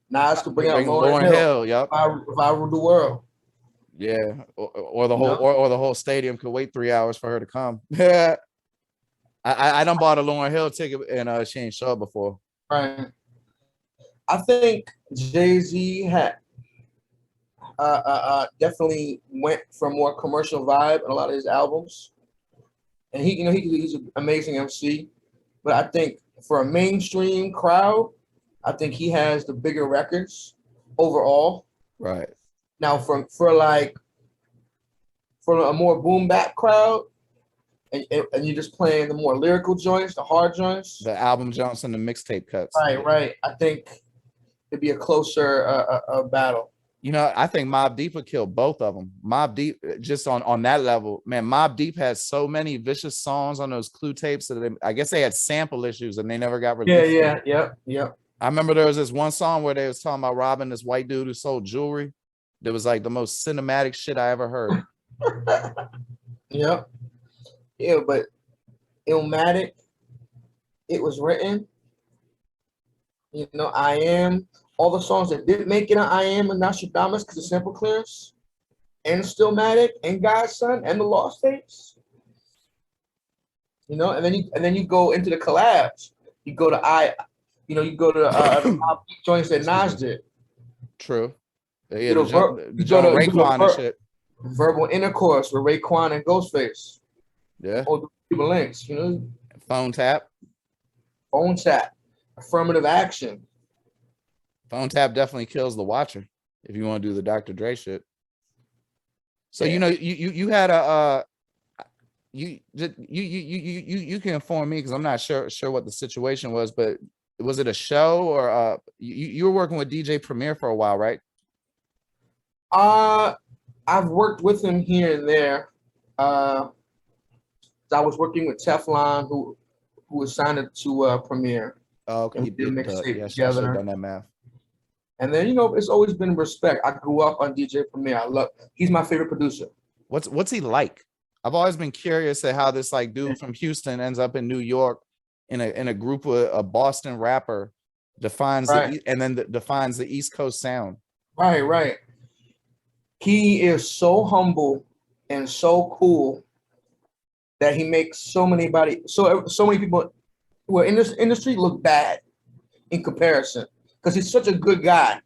Nas could bring out Lauryn Hill. Yep. If I rule the world. Yeah, or the whole or the whole stadium could wait 3 hours for her to come. Yeah, I done bought a Lauryn Hill ticket and she ain't show up before. Right. I think Jay-Z had definitely went for a more commercial vibe in a lot of his albums. And he's an amazing MC, but I think for a mainstream crowd, I think he has the bigger records overall. Right. Now, for a more boom bap crowd, and you're just playing the more lyrical joints, the hard joints, the album joints and the mixtape cuts. Right. I think it'd be a closer battle. You know, I think Mobb Deep would kill both of them. Mobb Deep, just on that level, man. Mobb Deep has so many vicious songs on those Clue tapes that I guess they had sample issues and they never got released. Yeah. I remember there was this one song where they was talking about robbing this white dude who sold jewelry. That was like the most cinematic shit I ever heard. Yeah, but Illmatic, it was written. You know, I Am. All the songs that didn't make it on I Am and Nostradamus because of sample clearance, and Stillmatic, and God's Son, and the Lost Tapes. You know, and then you go into the collabs. You go to you go to the joints that Nas did. True. Yeah, You the know, jump, the jump Raekwon and shit. Verbal Intercourse with Raekwon and Ghostface. Yeah. Or the people links, you know. Phone tap. Phone tap. Affirmative action. Phone tap definitely kills the watcher if you want to do the Dr. Dre shit. So yeah. you know you had a you can inform me because I'm not sure what the situation was, but was it a show or you were working with DJ Premier for a while, right? I've worked with him here and there. I was working with Teflon, who was signed to Premier. Oh, okay. And we did a mixtape Yeah, I should have together. done that math. And then, you know, it's always been respect. I grew up on DJ Premier. He's my favorite producer. What's he like? I've always been curious at how this like dude from Houston ends up in New York in a group with a Boston rapper defines defines the East Coast sound. Right. He is so humble and so cool that he makes so many people who are in this industry look bad in comparison because he's such a good guy.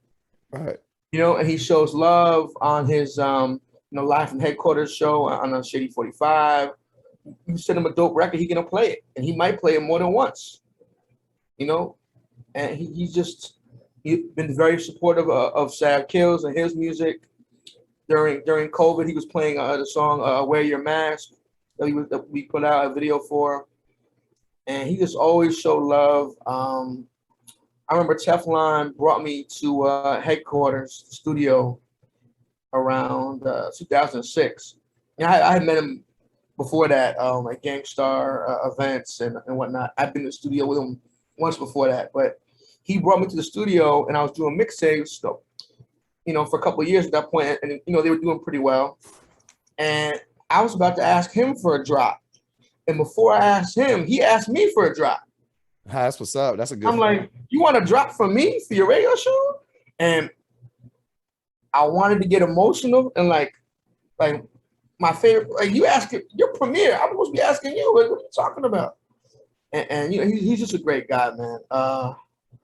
Right. You know, and he shows love on his Live from Headquarters show on a Shady 45. You send him a dope record, he's gonna play it, and he might play it more than once. You know, and he's been very supportive of Sad Kills and his music. During COVID, he was playing the song "Wear Your Mask" that we put out a video for, and he just always showed love. I remember Teflon brought me to Headquarters studio around 2006. And I had met him before that at Gangstar events and whatnot. I've been in the studio with him once before that, but he brought me to the studio and I was doing mixtapes, so, you know, for a couple of years at that point, and you know, they were doing pretty well. And I was about to ask him for a drop. And before I asked him, he asked me for a drop. That's what's up. That's a good. I'm like, you want a drop from me for your radio show? And I wanted to get emotional and like my favorite. Like you asking your Premiere, I'm supposed to be asking you. Like, what are you talking about? And you know, he's just a great guy, man. Nah,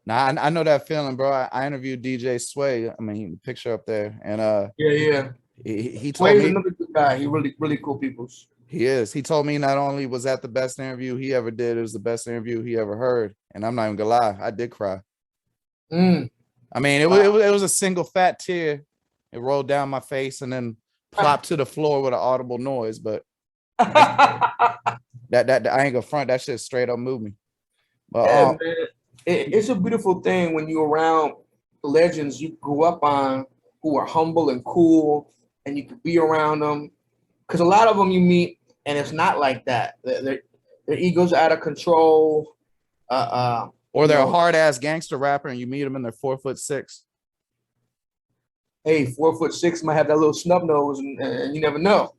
I know that feeling, bro. I interviewed DJ Sway. I mean, the picture up there, and yeah. He told me another good guy. He really cool peoples. He is. He told me not only was that the best interview he ever did, it was the best interview he ever heard. And I'm not even gonna lie, I did cry. I mean, it was a single fat tear. It rolled down my face and then plopped to the floor with an audible noise. But that I ain't gonna front. That shit straight up moved me. But yeah, man. It's a beautiful thing when you're around legends you grew up on who are humble and cool, and you can be around them. Because a lot of them you meet, and it's not like that. Their egos are out of control. Or they're a hard ass gangster rapper, and you meet them and they're 4'6". Hey, 4'6" might have that little snub nose, and you never know.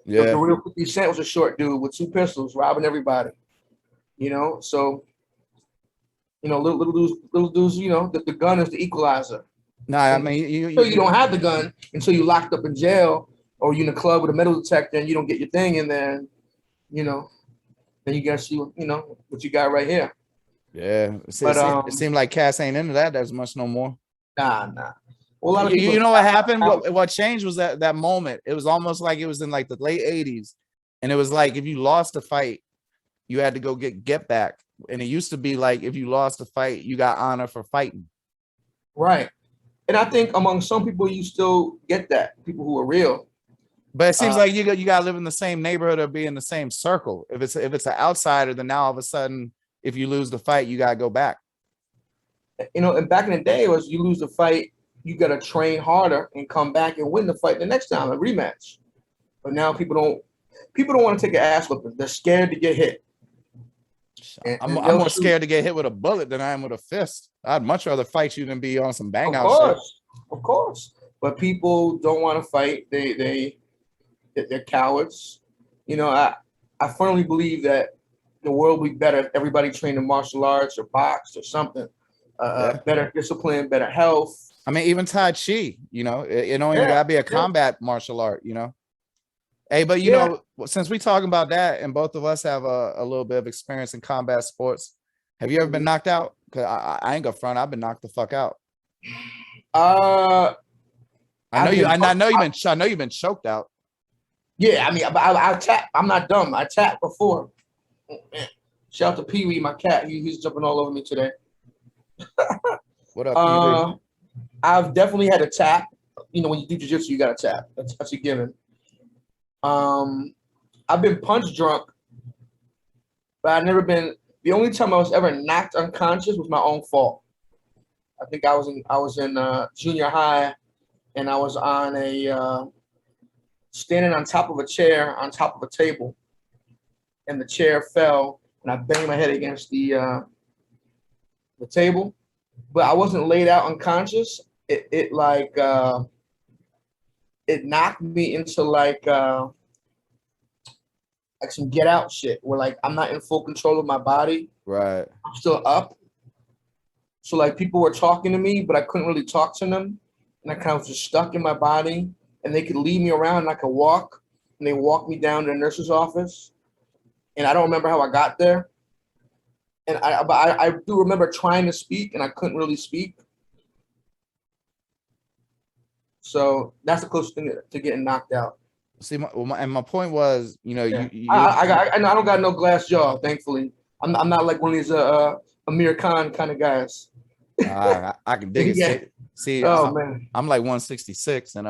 Yeah, the real 50 Cent was a short dude with 2 pistols, robbing everybody. You know, so you know, little dudes. You know, the gun is the equalizer. Nah, I mean, you don't have the gun until you locked up in jail, or you in a club with a metal detector and you don't get your thing in there. You know, then you got you know what you got right here. Yeah, it seemed like Cass ain't into that as much no more. Nah. Well, a lot of people, you know what happened? What changed was that moment. It was almost like it was in like the late 80s, and it was like if you lost a fight, you had to go get back. And it used to be like if you lost a fight, you got honor for fighting. Right. And I think among some people, you still get that, people who are real. But it seems like you got to live in the same neighborhood or be in the same circle. If it's an outsider, then now all of a sudden, if you lose the fight, you got to go back. You know, and back in the day, it was you lose the fight, you got to train harder and come back and win the fight the next time, a rematch. But now people don't want to take an ass whipping. They're scared to get hit. I'm more scared to get hit with a bullet than I am with a fist. I'd much rather fight you than be on some bang out shit. Of course. But people don't want to fight. They're cowards. You know, I firmly believe that the world would be better if everybody trained in martial arts or boxed or something. Better discipline, better health. I mean, even Tai Chi, you know, it don't even gotta be a combat martial art, you know. Hey, but you Yeah. know, since we talking about that, and both of us have a little bit of experience in combat sports, have you ever been knocked out? Cause I ain't gonna front. I've been knocked the fuck out. Uh, I know I've you. been. I know you've been. I know you've been choked out. Yeah, I mean, I tap. I'm not dumb. I tapped before. Shout out to Pee Wee, my cat. He's jumping all over me today. What up, Pee Wee? I've definitely had a tap. You know, when you do jiu-jitsu, you got to tap. That's a given. I've been punch drunk, but I've never been. The only time I was ever knocked unconscious was my own fault. I think I was in junior high, and I was on a standing on top of a chair on top of a table, and the chair fell, and I banged my head against the table, but I wasn't laid out unconscious. It like it knocked me into like some get out shit where like I'm not in full control of my body. Right. I'm still up. So like people were talking to me, but I couldn't really talk to them. And I kind of was just stuck in my body. And they could lead me around and I could walk. And they walked me down to the nurse's office. And I don't remember how I got there. And I do remember trying to speak and I couldn't really speak. So that's the closest thing to getting knocked out. See, my point was, you know, Yeah. you I don't got no glass jaw, thankfully. I'm not like one of these Amir Khan kind of guys. I can dig it. Yeah. See, Oh man, I'm like 166, and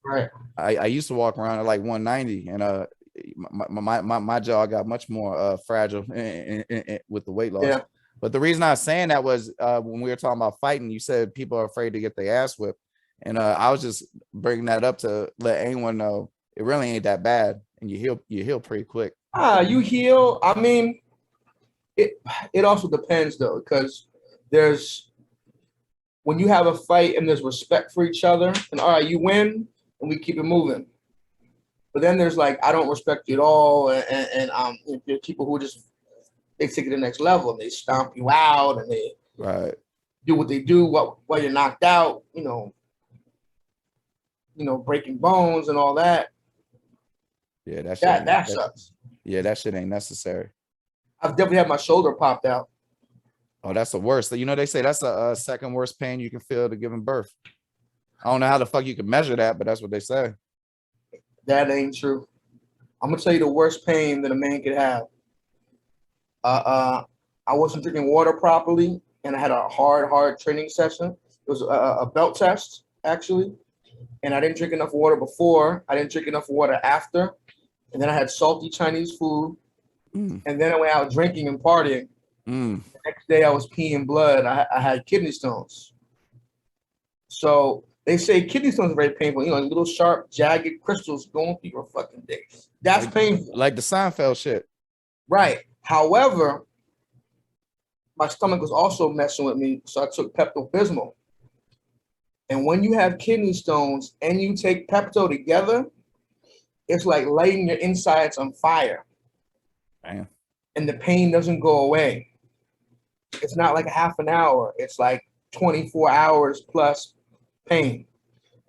right. I used to walk around at like 190, and my jaw got much more fragile with the weight loss. Yeah. But the reason I was saying that was when we were talking about fighting, you said people are afraid to get their ass whipped, and I was just bringing that up to let anyone know it really ain't that bad, and you heal pretty quick. You heal. I mean, it also depends though, because there's when you have a fight and there's respect for each other, and all right, you win, and we keep it moving. But then there's like I don't respect you at all, and there are people who just they take it to the next level and they stomp you out and they do what they do while you're knocked out. You know, breaking bones and all that. Yeah, that sucks. Yeah, that shit ain't necessary. I've definitely had my shoulder popped out. Oh, that's the worst. You know, they say that's the second worst pain you can feel to giving birth. I don't know how the fuck you can measure that, but that's what they say. That ain't true. I'm gonna tell you the worst pain that a man could have. I wasn't drinking water properly, and I had a hard training session. It was a belt test actually, and I didn't drink enough water before. I didn't drink enough water after, and then I had salty Chinese food, and then I went out drinking and partying. The next day I was peeing blood. I had kidney stones. So they say kidney stones are very painful. You know, little sharp, jagged crystals going through your fucking dick. That's like, painful. Like the Seinfeld shit. Right. However, my stomach was also messing with me, so I took Pepto-Bismol. And when you have kidney stones and you take Pepto together, it's like lighting your insides on fire. Damn. And the pain doesn't go away. It's not like a half an hour. It's like 24 hours plus pain.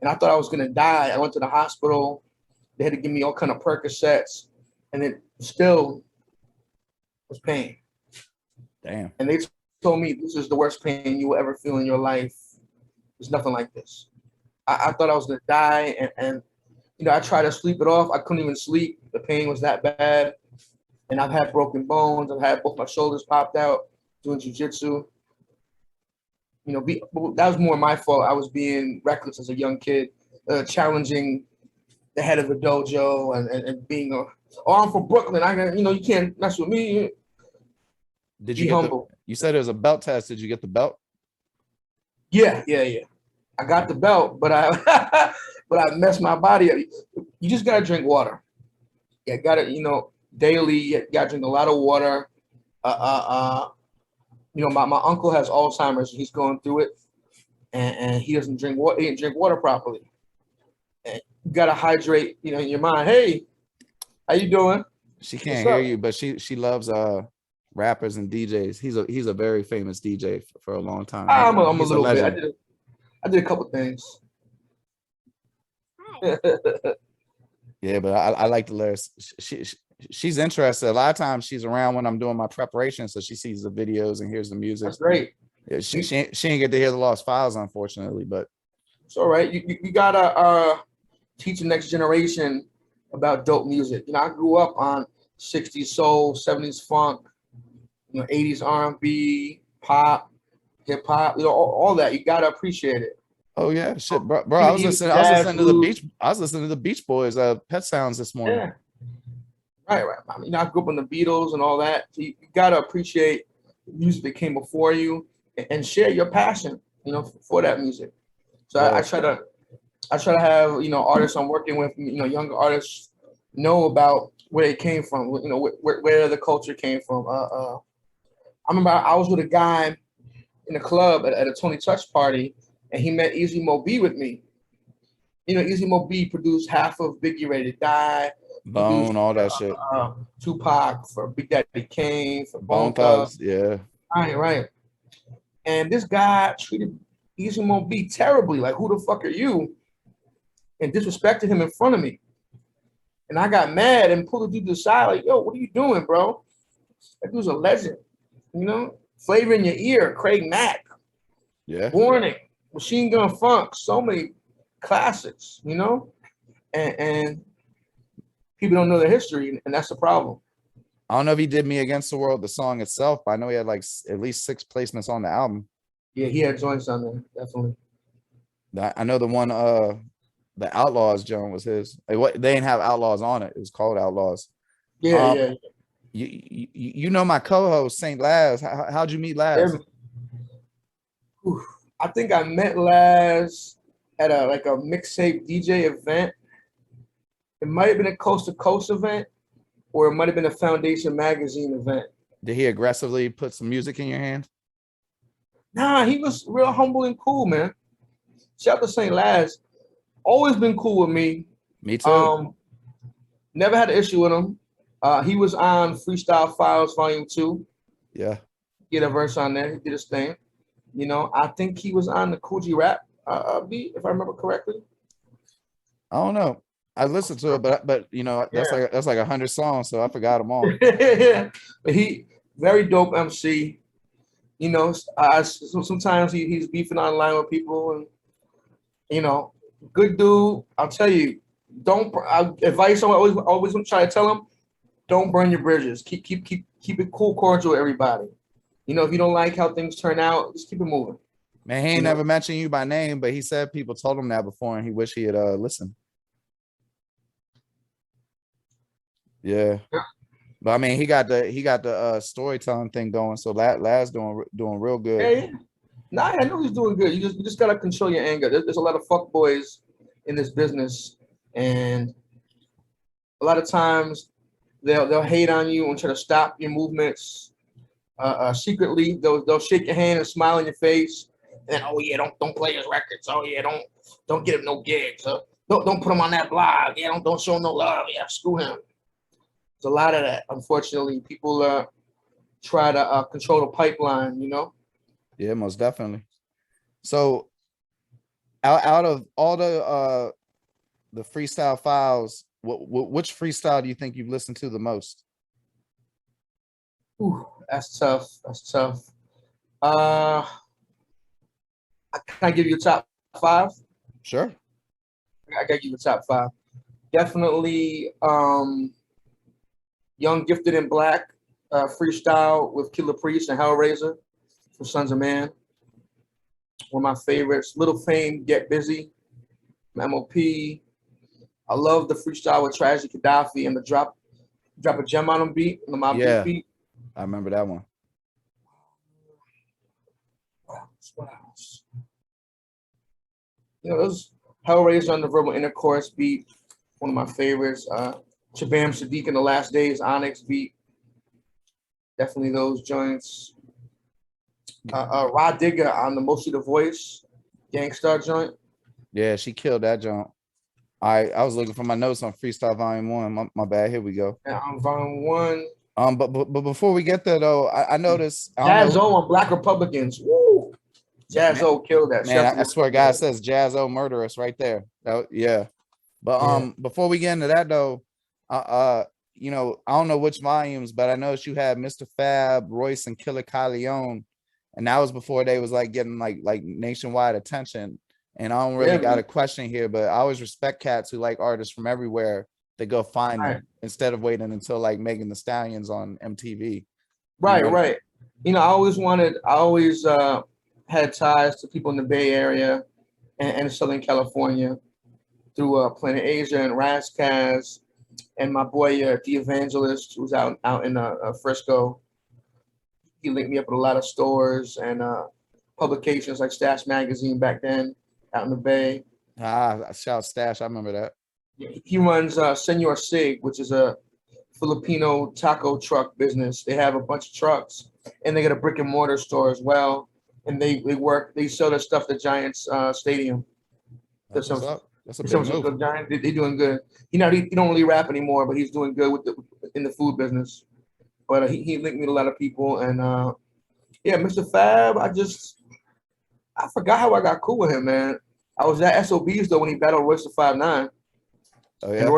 And I thought I was going to die. I went to the hospital. They had to give me all kind of Percocets. And it still was pain. Damn. And they told me this is the worst pain you will ever feel in your life. There's nothing like this. I thought I was going to die. And, you know, I tried to sleep it off. I couldn't even sleep. The pain was that bad. And I've had broken bones. I've had both my shoulders popped out doing jiu-jitsu. You know, that was more my fault. I was being reckless as a young kid, challenging the head of a dojo and being I'm from Brooklyn. You can't mess with me. Did you get humble? You said it was a belt test. Did you get the belt? Yeah. I got the belt, but I messed my body up. You just gotta drink water. Yeah, gotta daily. You gotta drink a lot of water. My uncle has Alzheimer's. He's going through it, and he doesn't drink water. He didn't drink water properly. And you gotta hydrate. In your mind. Hey, how you doing? She can't hear you, but she loves rappers and DJs. He's a very famous DJ for a long time. I'm a little bit. I did a couple things. Yeah, but I like the lyrics. She's interested. A lot of times she's around when I'm doing my preparation, so she sees the videos and hears the music. That's great. Yeah, she ain't get to hear the Lost Files, unfortunately, but it's all right. You gotta teach the next generation about dope music. You know, I grew up on 60s soul, 70s funk, 80s R&B, pop, hip hop, all that. You gotta appreciate it. Oh yeah, shit, bro. I was listening to the Beach Boys, Pet Sounds this morning. Yeah. Right. I mean, I grew up on the Beatles and all that. So you gotta appreciate the music that came before you and share your passion, for that music. So yeah. I try to have, artists I'm working with, younger artists know about where it came from, where the culture came from. I remember I was with a guy in a club at a Tony Touch party, and he met Easy Mo B with me. Easy Mo B produced half of Biggie Ready to Die, Bone, all that shit. Tupac, for Big Daddy Kane, for Bone Thugs, yeah. Right. And this guy treated Easy Mo B terribly, like, who the fuck are you? And disrespected him in front of me. And I got mad and pulled the dude to the side, like, yo, what are you doing, bro? That dude's a legend, Flavor in Your Ear, Craig Mack. Yeah. Warning, Machine Gun Funk, so many classics, and people don't know their history, and that's the problem. I don't know if he did Me Against the World, the song itself, but I know he had like at least 6 placements on the album. Yeah, he had joints on there, definitely. I know the one, the Outlaws joint was his. Like, they didn't have Outlaws on it. It was called Outlaws. Yeah. You know my co-host Saint Laz. How'd you meet Laz? I think I met Laz at a mixtape DJ event. It might have been a Coast to Coast event, or it might have been a Foundation Magazine event. Did he aggressively put some music in your hand? Nah, he was real humble and cool, man. Shout out to Saint Laz. Always been cool with me. Me too. Never had an issue with him. He was on Freestyle Files Volume 2. Yeah. He had a verse on there. He did his thing. I think he was on the Cool G Rap beat, if I remember correctly. I don't know. I listened to it, but that's like 100 songs, so I forgot them all. But he very dope MC. Sometimes he's beefing online with people, and good dude. I'll tell you, advice I always try to tell him: don't burn your bridges. Keep it cool, cordial with everybody. If you don't like how things turn out, just keep it moving. Man, he ain't never mentioned you by name, but he said people told him that before, and he wished he had listened. Yeah. But I mean, he got the storytelling thing going, so Laz doing real good. Yeah. Nah, I know he's doing good. You just gotta control your anger. There's a lot of fuck boys in this business, and a lot of times they'll hate on you and try to stop your movements. Secretly, they'll shake your hand and smile in your face, and oh yeah, don't play his records. Oh yeah, don't get him no gigs. Don't put him on that blog. Yeah, don't show him no love. Yeah, screw him. There's a lot of that. Unfortunately, people try to control the pipeline. Yeah, most definitely. So, out of all the freestyle files, which freestyle do you think you've listened to the most? Ooh, that's tough. Can I give you a top 5? Sure. I gotta give you a top 5. Definitely, Young, Gifted, and Black freestyle with Killer Priest and Hellraiser for Sons of Man. One of my favorites. Little Fame, Get Busy, MOP. I love the freestyle with Tragedy Gaddafi and the drop a gem on him beat, on the Mob Deep beat. I remember that one. What else? Those Hellraiser on the Verbal Intercourse beat, one of my favorites. Shabam Sadiq in the Last Days, Onyx beat. Definitely those joints. Rod Digger on the Mostly the Voice, Gangstar joint. Yeah, she killed that joint. I was looking for my notes on Freestyle Volume 1. My bad. Here we go. Yeah, on Volume 1. But before we get there though, I noticed Jazz-O on Black Republicans. Woo! Jazz-O killed that. Man, I swear, God says Jazz-O murderous right there. Yeah. But before we get into that though, you know, I don't know which volumes, but I noticed you had Mr. Fab, Royce, and Killer Leon, and that was before they was like getting like nationwide attention. And I don't really got a question here, but I always respect cats who like artists from everywhere. They go find them instead of waiting until like Megan Thee Stallions on MTV. Right, right. You know, I always had ties to people in the Bay Area and Southern California through Planet Asia and Razzcazz and my boy The Evangelist, who's out in Frisco. He linked me up with a lot of stores and publications like Stash Magazine back then out in the Bay. Shout Stash, I remember that. He runs Senor Sig, which is a Filipino taco truck business. They have a bunch of trucks and they got a brick and mortar store as well. And they sell their stuff at Giants Stadium. That's a big move. They're doing good. He don't really rap anymore, but he's doing good in the food business. But he linked me to a lot of people, and yeah, Mr. Fab. I forgot how I got cool with him, man. I was at SOBs though when he battled Royce the 5'9". Oh yeah. And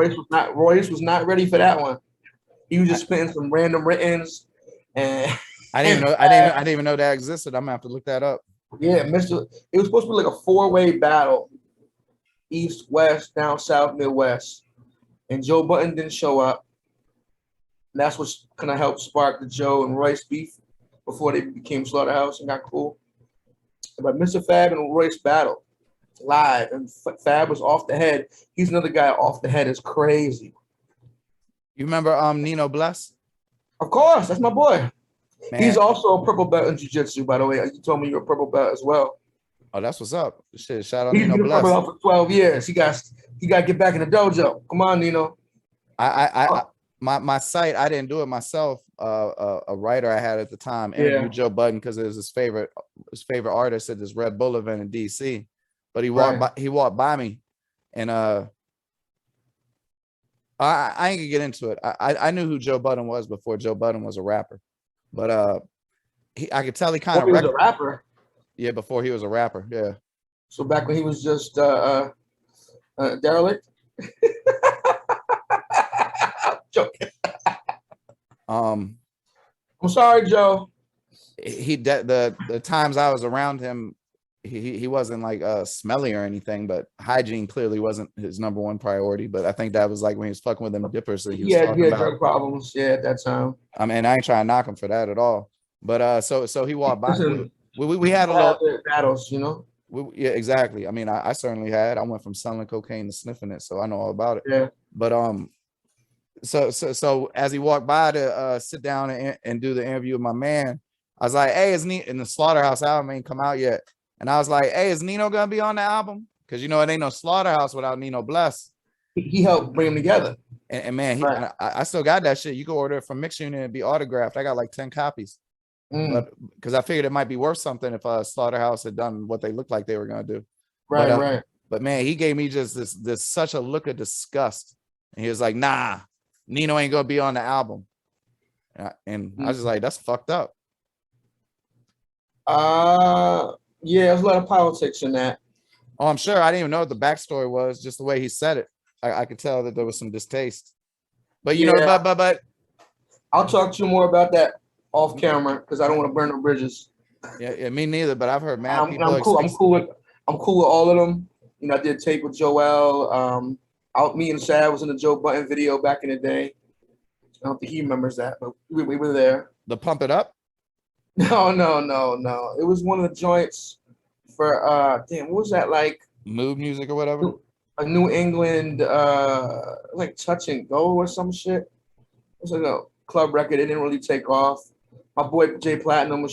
Royce was not ready for that one. He was just spitting some random writtens, and I didn't even know that existed. I'm gonna have to look that up. Yeah, it was supposed to be like a 4-way battle. East, West, down South, Midwest. And Joe Budden didn't show up. And that's what kind of helped spark the Joe and Royce beef before they became Slaughterhouse and got cool. But Mr. Fab and Royce battled live, and Fab was off the head. He's another guy off the head is crazy. You remember Nino Bless? Of course, that's my boy. Man. He's also a purple belt in jiu-jitsu, by the way. You told me you're a purple belt as well. Oh, that's what's up. Shit, shout out Nino Bless. He's been purple belt for 12 years. He got to get back in the dojo. Come on, Nino. My site, I didn't do it myself. A writer I had at the time interviewed Joe Budden because it was his favorite artist at this Red Bull event in DC. But he walked by me, and I ain't gonna get into it. I knew who Joe Budden was before Joe Budden was a rapper, but I could tell he kind of was a rapper. Yeah, before he was a rapper. Yeah. So back when he was just derelict. I'm joking. I'm sorry, Joe. The times I was around him, he wasn't like smelly or anything, but hygiene clearly wasn't his number one priority. But I think that was like when he was fucking with them dippers that he was talking about. Drug problems. Yeah, at that time. I mean, I ain't trying to knock him for that at all. But so he walked by. We had a little battles, you know. Yeah, exactly. I mean, I certainly had. I went from selling cocaine to sniffing it, so I know all about it. Yeah. But so as he walked by to sit down and do the interview with my man, I was like, "Hey, is Nino?" And the Slaughterhouse album ain't come out yet, and I was like, "Hey, is Nino gonna be on the album?" Because you know it ain't no Slaughterhouse without Nino Bless. He helped bring them together. And man, I still got that shit. You can order it from Mix Unit and be autographed. I got like 10 copies. But because I figured it might be worth something if Slaughterhouse had done what they looked like they were gonna do. Right. But man, he gave me just this such a look of disgust, and he was like, "Nah, Nino ain't gonna be on the album," and I was just like, "That's fucked up." Yeah, there's a lot of politics in that. Oh, I'm sure. I didn't even know what the backstory was. Just the way he said it, I could tell that there was some distaste. But you know, but I'll talk to you more about that off camera because I don't want to burn no bridges. Yeah, me neither. But I've heard people. I'm cool with all of them. You know, I did tape with Joel. Me and Sad was in the Joe Budden video back in the day. I don't think he remembers that, but we were there. The Pump It Up? No. It was one of the joints for what was that like? Mood Music or whatever. A New England like Touch and Go or some shit. It was like a club record. It didn't really take off. My boy Jay Platinum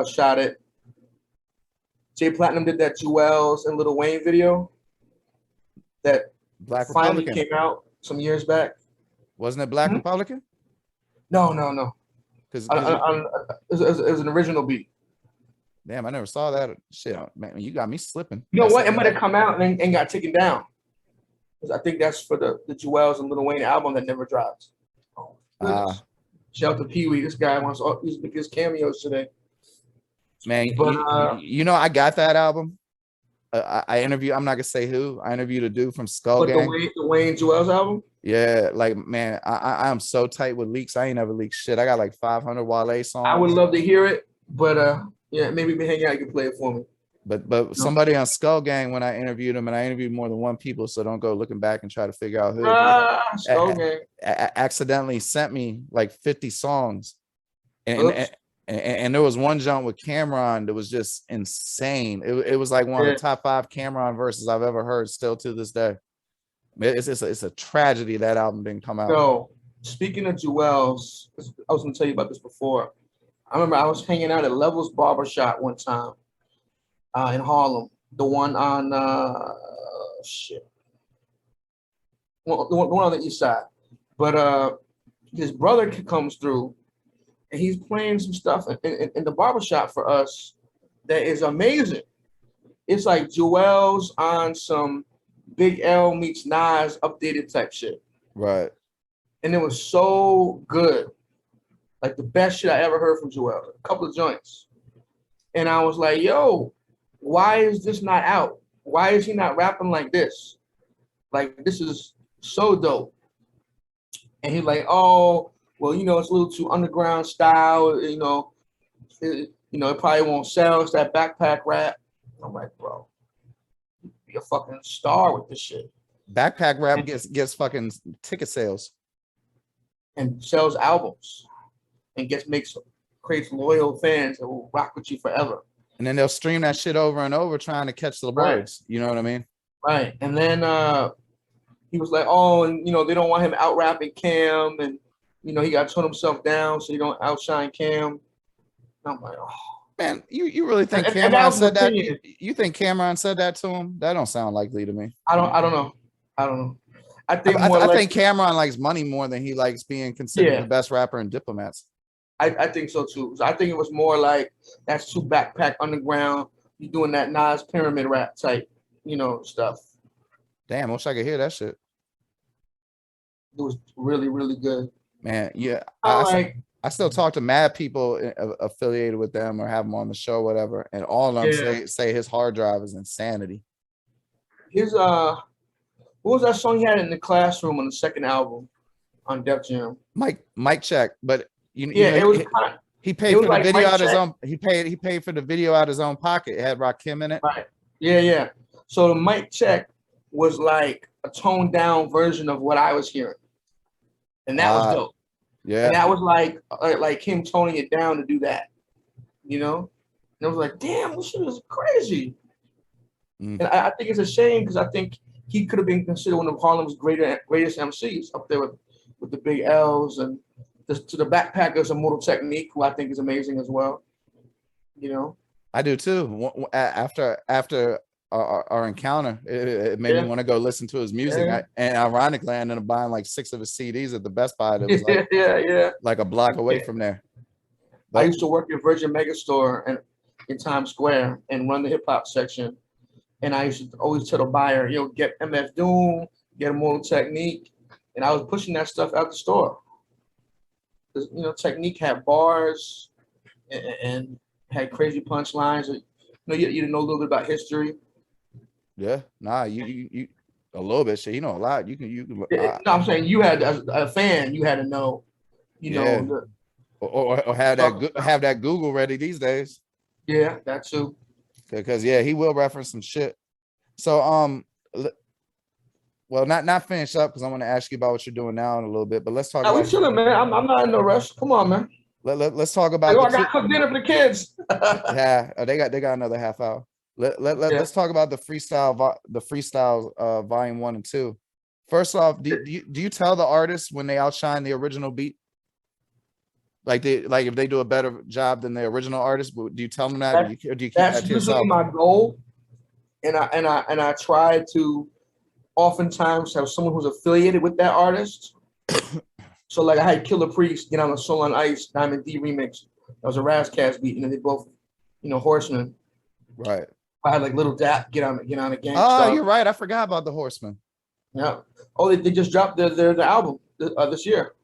shot it. Jay Platinum did that Jewels and Lil Wayne video that Black finally Republican came out some years back. Wasn't it Black Republican? No. Because it was an original beat. Damn, I never saw that. Shit, man, you got me slipping. You know what? It might have come out and got taken down. I think that's for the Jewels and Lil Wayne album that never dropped. Shout out to Pee Wee. This guy wants these biggest cameos today. Man, but, you know, I got that album, I interviewed. I'm not gonna say who. I interviewed a dude from Skull But Gang. the Wayne Jewels album. Yeah, like man, I am so tight with leaks. I ain't never leaked shit. I got like 500 Wale I would songs. love to hear it, but yeah, maybe we hang out. You can play it for me. But No. somebody on Skull Gang, when I interviewed him, and I interviewed more than one people, so don't go looking back and try to figure out who. Skull Gang Accidentally sent me like 50 songs, and there was one jump with Cameron that was just insane. It was like one of the top 5 Cameron verses I've ever heard, still to this day. It's a tragedy that album didn't come out. No, speaking of Jewels, I was gonna tell you about this before. I remember I was hanging out at Levels Barbershop one time in Harlem, the one on the one on the east side. But his brother comes through, and he's playing some stuff in the barbershop for us that is amazing. It's like Jewels on some Big L meets Nas updated type shit. Right. And it was so good. Like the best shit I ever heard from Jewels. A couple of joints. And I was like, yo, why is this not out? Why is he not rapping like this? Like, this is so dope. And he's like, oh, well, you know, it's a little too underground style. It probably won't sell. It's that backpack rap. I'm like, bro, be a fucking star with this shit. Backpack rap gets fucking ticket sales and sells albums and creates loyal fans that will rock with you forever. And then they'll stream that shit over and over trying to catch the words. You know what I mean? Right. And then he was like, oh, and they don't want him out rapping Cam, and he got to tone himself down so he don't outshine Cam. And I'm like, oh. Man, you really think Cameron said that? You think Cameron said that to him? That don't sound likely to me. I don't know. I think Cameron likes money more than he likes being considered the best rapper in Diplomats. I think so too. So I think it was more like that's too backpack underground. You doing that Nas pyramid rap type, stuff. Damn, I wish I could hear that shit. It was really, really good. Man, yeah. I still talk to mad people affiliated with them or have them on the show, whatever, and all of them say his hard drive is insanity. His what was that song he had in the classroom on the second album on Def Jam? Mic check, but he paid for the video out of his own. He paid for the video out of his own pocket. It had Rakim in it. Right. Yeah. So the mic check was like a toned down version of what I was hearing, and that was dope. Yeah, and that was like him toning it down to do that, And I was like, damn, this shit is crazy. And I think it's a shame because I think he could have been considered one of Harlem's greatest MCs up there with the Big L's and to the Backpackers and Mortal Technique, who I think is amazing as well. I do too. After our encounter, it made me want to go listen to his music. And ironically, I ended up buying like 6 of his CDs at the Best Buy. That was like, like a block away from there. But I used to work at Virgin Megastore in Times Square and run the hip hop section. And I used to always tell the buyer, get MF Doom, get a Mortal Technique. And I was pushing that stuff out the store. Technique had bars and had crazy punchlines. You didn't know a little bit about history. Yeah, nah, you a little bit. Shit, you know a lot. You can. No, I'm saying you had as a fan, you had to know, know, or have that Google ready these days. Yeah, that too. Because he will reference some shit. So well, not finish up because I want to ask you about what you're doing now in a little bit. But let's talk. We chilling, man. I'm not in no rush. Come on, man. Let's talk about. I got to cook dinner for the kids. Yeah, they got another half hour. Let's talk about the freestyle volume 1 and 2. First off, do you tell the artists when they outshine the original beat? Like if they do a better job than the original artist, do you tell them that? Or do you keep that to yourself? Usually my goal, and I try to oftentimes have someone who's affiliated with that artist. So like I had Killer Priest get on a Soul on Ice Diamond D remix. That was a Razzcast beat, and they both, Horsemen. Right. I had like Little Dap get on a gang. Oh, you're right. I forgot about the Horsemen. Yeah. Oh, they just dropped their album this year.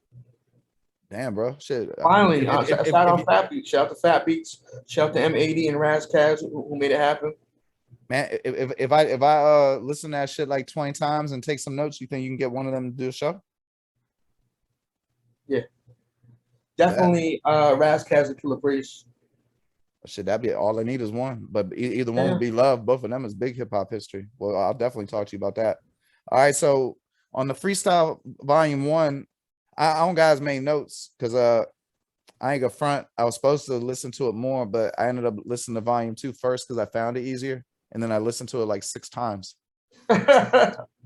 Damn, bro. Shit. Finally, shout out Fat Beats. Shout out to Fat Beats. Shout out to M80 and Razzcast who made it happen. Man, if I listen to that shit like 20 times and take some notes, you think you can get one of them to do a show? Yeah, Bet. definitely. Razzcast and Killer Priest. Shit, that'd be all I need is one. But either one Yeah. would be love. Both of them is big hip hop history. Well, I'll definitely talk to you about that. All right, so on the freestyle volume 1, I don't guys make notes because I ain't gonna front. I was supposed to listen to it more, but I ended up listening to volume 2 first because I found it easier, and then I listened to it like 6 times.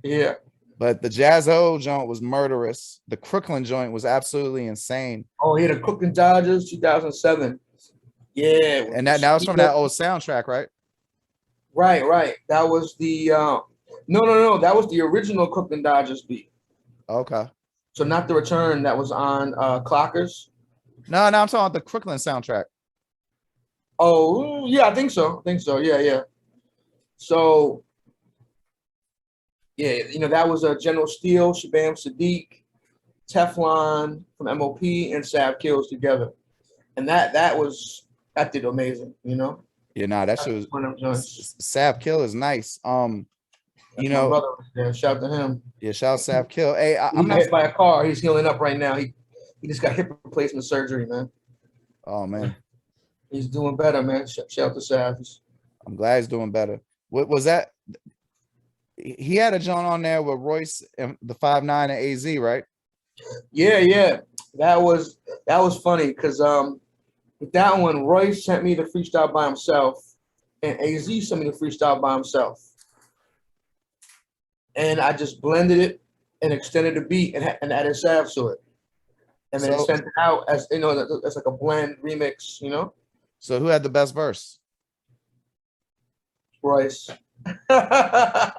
Yeah. But the Jazz-O joint was murderous. The Crooklyn joint was absolutely insane. Oh, yeah, the Crooklyn Dodgers, 2007. Yeah. And that was from that old soundtrack, right? Right, right. That was the no. That was the original Crooklyn Dodgers beat. Okay. So not the return that was on Clockers. No, I'm talking about the Crooklyn soundtrack. Oh, yeah, I think so. Yeah, yeah. So yeah, that was a General Steel, Shabam Sadiq, Teflon from MOP, and Sav Kills together. And that did amazing, Yeah, nah, that shit was Sav Kill is nice. That's my brother right there. Shout out to him. Yeah, shout out Sav Kill. Hey, I'm not hit by a car. He's healing up right now. He just got hip replacement surgery, man. Oh man. He's doing better, man. Shout out to Sav. I'm glad he's doing better. What was that? He had a joint on there with Royce and the 5'9" and AZ, right? Yeah. That was funny because with that one, Royce sent me the freestyle by himself, and AZ sent me the freestyle by himself. And I just blended it and extended the beat and added Sav to it. And then sent it out as as like a blend remix, So who had the best verse? Royce. That's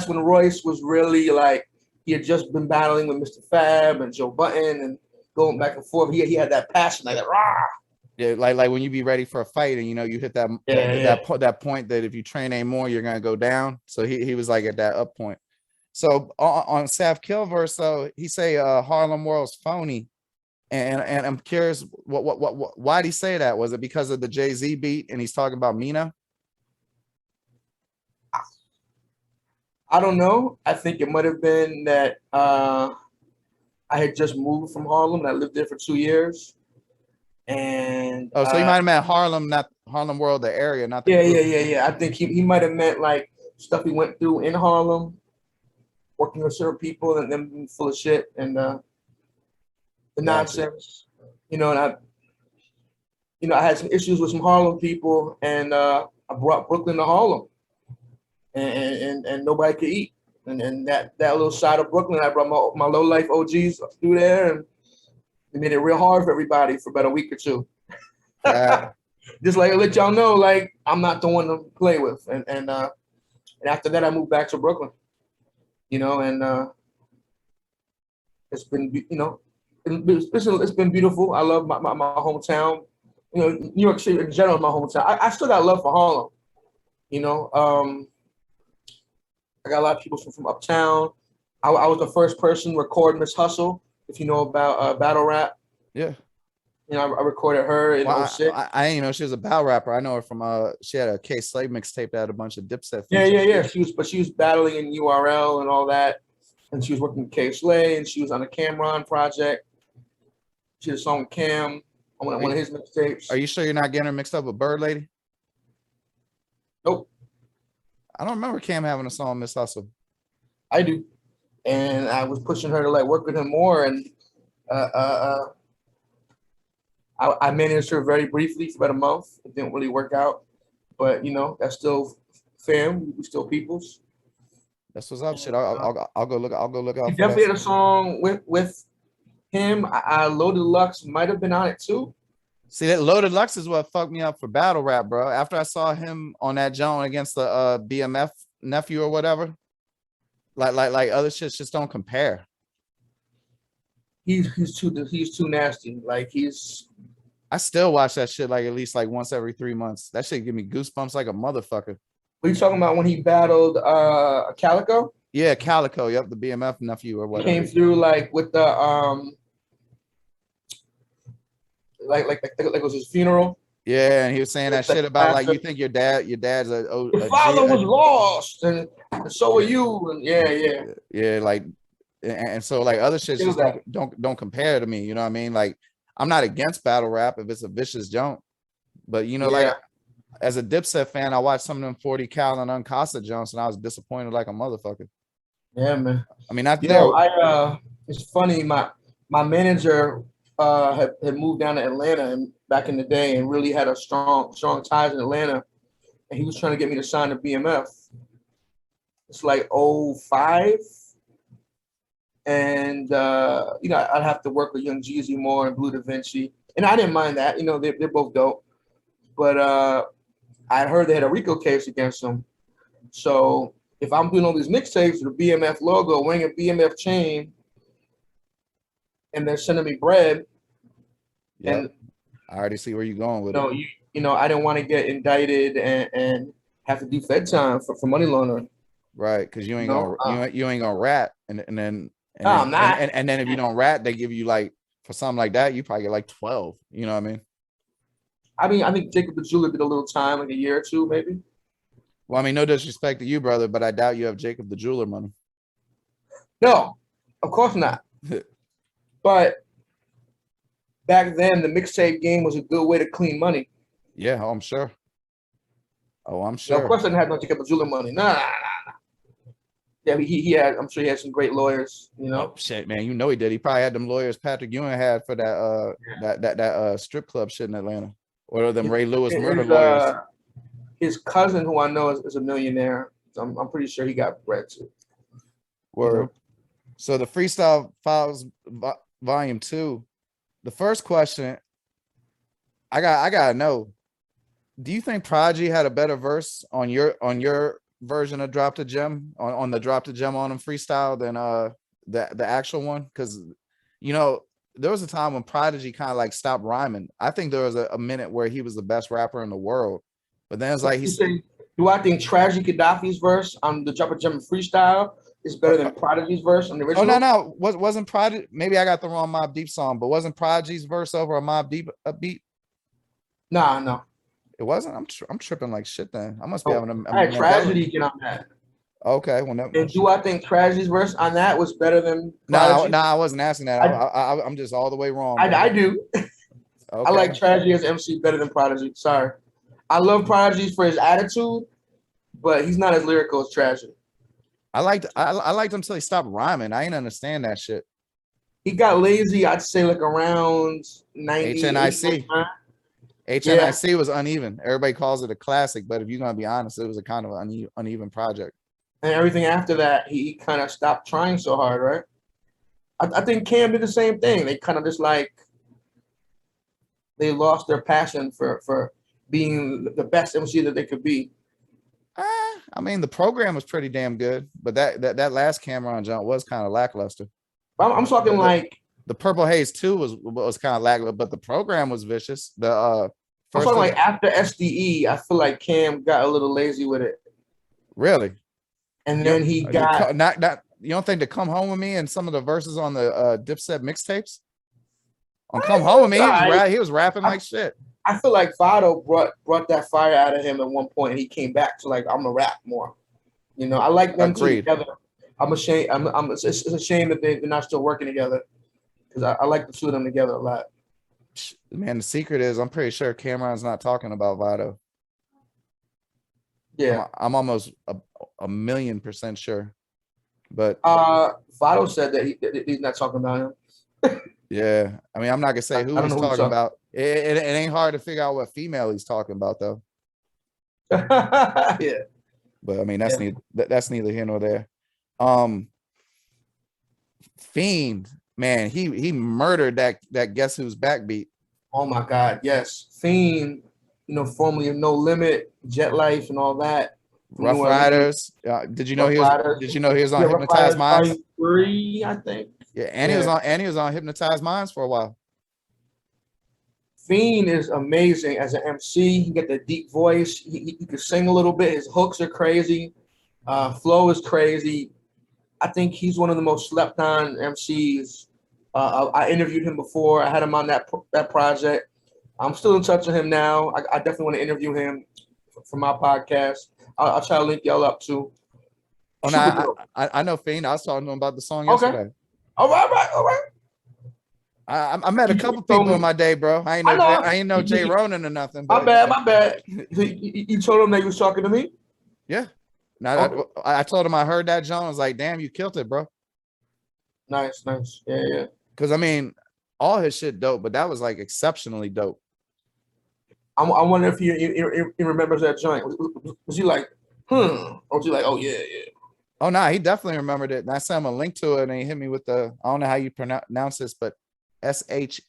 when Royce was really like, he had just been battling with Mr. Fab and Joe Button and going back and forth. He had that passion, like that rah. Yeah, like when you be ready for a fight and you hit that point that if you train anymore, you're gonna go down. So he was like at that up point. So on Sav Kill verse, though, he say Harlem World's phony. And I'm curious, why did he say that? Was it because of the Jay-Z beat and he's talking about Mina? I don't know. I think it might have been that I had just moved from Harlem and I lived there for 2 years. And so you might have meant Harlem, not Harlem World, the area, not the yeah. I think he might have meant like stuff he went through in Harlem, working with certain people and them being full of shit and the nonsense, and I had some issues with some Harlem people, and I brought Brooklyn to Harlem, and nobody could eat, and that little side of Brooklyn, I brought my low life OGs through there, and it made it real hard for everybody for about a week or two. Just like to let y'all know, like I'm not the one to play with, and after that I moved back to Brooklyn, and it's been it's been beautiful. I love my hometown. New York City in general, my hometown. I still got love for Harlem. I got a lot of people from uptown. I was the first person recording Miss Hustle, if you know about battle rap. Yeah. I recorded her in 06. I didn't know she was a battle rapper. I know her from she had a K Slave mixtape that had a bunch of Dipset features. Yeah. She was battling in URL and all that. And she was working with K Slay, and she was on the Cameron project. She had a song with Cam on one of his mixtapes. Are you sure you're not getting her mixed up with Bird Lady? Nope. I don't remember Cam having a song Miss Hustle. I do. And I was pushing her to like work with him more, and I managed her very briefly for about a month. It didn't really work out, but that's still fam. We still peoples. That's what's up. Shit, I'll go look. I'll go look out. He definitely had a song with him. Loaded Lux might have been on it too. See, that Loaded Lux is what fucked me up for battle rap, bro. After I saw him on that joint against the BMF nephew or whatever, like other shit just don't compare. He's too nasty. Like I still watch that shit like at least like once every 3 months. That shit give me goosebumps like a motherfucker. What are you talking about when he battled Calico? Yeah, Calico. Yep, the BMF nephew or whatever. He came through like with the like it was his funeral. Yeah, and he was saying that shit about like you think your dad's your father was lost, and so were you, and yeah, like, and so like other shit just don't compare to me. You know what I mean? Like I'm not against battle rap if it's a vicious jump, but you know, like as a Dipset fan, I watched some of them 40 cal and Uncasa jumps, and I was disappointed like a motherfucker. Yeah, man. I mean, that's it's funny. My manager had moved down to Atlanta and back in the day, and really had a strong ties in Atlanta, and he was trying to get me to sign to BMF. It's like 05. And you know, I'd have to work with Young Jeezy more and Blue Da Vinci, and I didn't mind that. You know, they're both dope, but I heard they had a RICO case against them. So if I'm doing all these mixtapes with a BMF logo, wearing a BMF chain, and they're sending me bread, and I already see where you're going with it. You know, I didn't want to get indicted and have to do Fed time for money laundering. Right, because you ain't gonna rat, and then I'm not. And then if you don't rat, they give you like for something like that, you probably get like 12. You know what I mean? I think Jacob the Jeweler did a little time, like a year or two, maybe. Well, I mean, no disrespect to you, brother, but I doubt you have Jacob the Jeweler money. No, of course not. But back then, the mixtape game was a good way to clean money. Yeah, I'm sure. I'm sure. Now, of course, I didn't have no Jacob the Jeweler money. Nah. Yeah, he had. I'm sure he had some great lawyers. You know. Oh, shit, man. You know he did. He probably had them lawyers Patrick Ewing had for that strip club shit in Atlanta, or them Ray Lewis murder lawyers. His cousin, who I know is a millionaire, so I'm pretty sure he got bread too. Word. You know? So the Freestyle Files Volume 2. The first question I gotta know: do you think Prodigy had a better verse on your version of Drop the Gem on the Drop the Gem on him freestyle than the actual one? Because you know there was a time when Prodigy kind of like stopped rhyming. I think there was a minute where he was the best rapper in the world, but then it's like do I think Tragedy Gaddafi's verse on the Drop the Gem freestyle is better than Prodigy's verse on the original? Oh no, wasn't Prodigy? Maybe I got the wrong Mobb Deep song, but wasn't Prodigy's verse over a Mobb Deep beat? No. It wasn't. I'm tripping like shit. Then I must be having a. I had Tragedy get on that. Okay, well, and do I think Tragedy's verse on that was better than Prodigy? No, I wasn't asking that. I'm just all the way wrong. I do. Okay. I like Tragedy as MC better than Prodigy. Sorry, I love Prodigy for his attitude, but he's not as lyrical as Tragedy. I liked him until he stopped rhyming. I ain't understand that shit. He got lazy. I'd say like around 90. HNIC. HNIC was uneven. Everybody calls it a classic, but if you're gonna be honest, it was a kind of uneven project. And everything after that, he kind of stopped trying so hard, right? I think Cam did the same thing. They kind of just like they lost their passion for being the best MC that they could be. I mean, the program was pretty damn good, but that last Cameron jump was kind of lackluster. I'm talking like the Purple Haze 2 was kind of lackluster, but the program was vicious. I'm talking like after SDE, I feel like Cam got a little lazy with it. Really? And then he got not. You don't think to Come Home With Me and some of the verses on the Dipset mixtapes? On Come Home With Me, he was rapping like shit. I feel like Vado brought that fire out of him at one point, and he came back to like, I'm gonna rap more. You know, I like them two together. I'm ashamed. It's a shame that they're not still working together, because I like the two of them together a lot. Man, the secret is I'm pretty sure Cameron's not talking about Vado. Yeah, I'm almost a 1,000,000% sure. But Vado said that he's not talking about him. Yeah, I mean, I'm not gonna say who he's talking about. It ain't hard to figure out what female he's talking about, though. Yeah, but I mean, that's neither here nor there. Fiend, man, he murdered that Guess Who's Back beat. Oh my God, yes, Fiend. You know, formerly of No Limit, Jet Life, and all that. Rough Riders. Did you know he was on Hypnotized Minds? 3, I think. Yeah, and he was on Hypnotized Minds for a while. Fiend is amazing as an MC. He got the deep voice. He can sing a little bit. His hooks are crazy. Flow is crazy. I think he's one of the most slept on MCs. I interviewed him before. I had him on that project. I'm still in touch with him now. I definitely want to interview him for my podcast. I'll try to link y'all up too. Oh no, Super dope. I know Fiend. I was talking to him about the song Okay. yesterday. All right. I met a couple people in my day, bro. I ain't know J-Ronin or nothing. My But bad. You told him that you was talking to me? Yeah. Now Okay. I told him I heard that John was like, damn, you killed it, bro. Nice. Yeah. Because I mean, all his shit dope, but that was like exceptionally dope. I wonder if he remembers that joint. Was he like, or was he like, oh yeah. Oh no, he definitely remembered it. And I sent him a link to it, and he hit me with I don't know how you pronounce this, but SHEAHHH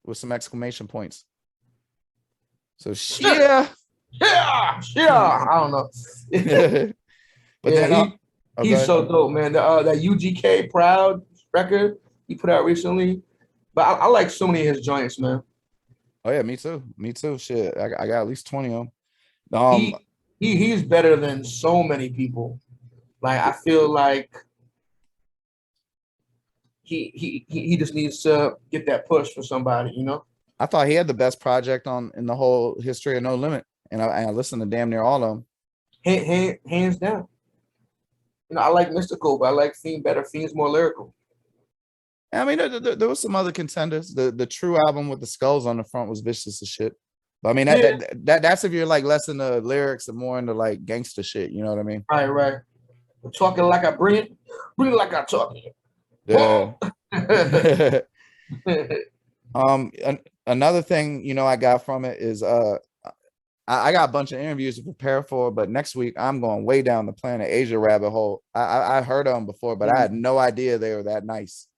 with some exclamation points. So yeah. I don't know. But yeah, then he's so dope, man. That UGK Proud record he put out recently, but I like so many of his joints, man. Oh yeah, me too. Shit, I got at least 20 of them. He's better than so many people. Like I feel like he just needs to get that push for somebody, you know. I thought he had the best project in the whole history of No Limit, and I listened to damn near all of them. Hands down. You know, I like Mystical, but I like Fiend better. Fiend's more lyrical. I mean, there was some other contenders. The True album with the skulls on the front was vicious as shit. But I mean, that's if you're like less in the lyrics and more into like gangster shit. You know what I mean? Right. I'm talking like I bring it like I talk it. Yeah. Another thing, you know, I got from it is I got a bunch of interviews to prepare for, but next week I'm going way down the Planet Asia rabbit hole. I heard of them before, but I had no idea they were that nice.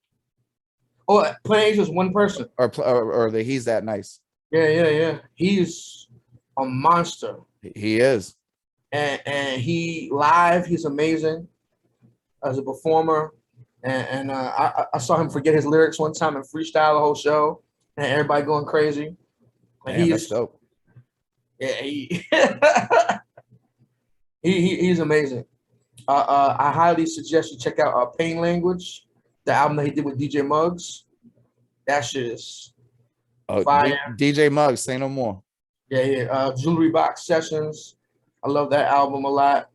Oh, Planet Asia is one person, or that he's that nice. Yeah. He's a monster. He is, and he's amazing as a performer. And I saw him forget his lyrics one time and freestyle the whole show, and everybody going crazy. Damn, that's dope. Yeah, he's amazing. I highly suggest you check out Pain Language, the album that he did with DJ Muggs. That shit is fire. DJ Muggs, say no more. Yeah. Jewelry Box Sessions. I love that album a lot.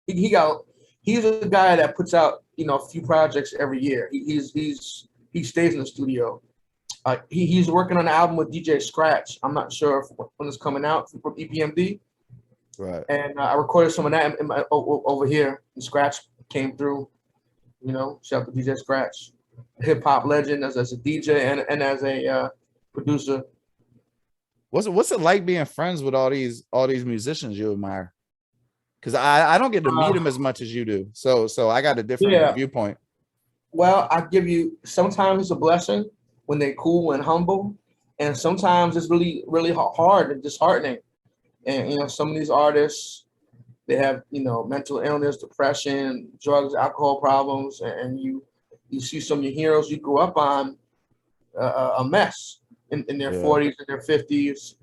He's a guy that puts out, you know, a few projects every year. He stays in the studio. He's working on an album with DJ Scratch. I'm not sure when it's coming out from EPMD. Right. And I recorded some of that over here. And Scratch came through. You know, shout out to DJ Scratch, hip hop legend as a DJ and as a producer. What's it like being friends with all these musicians you admire? Because I don't get to meet them as much as you do. So I got a different viewpoint. Well, I give you, sometimes it's a blessing when they're cool and humble, and sometimes it's really, really hard and disheartening. And, you know, some of these artists, they have, you know, mental illness, depression, drugs, alcohol problems, and you see some of your heroes you grew up on a mess in their 40s and their 50s.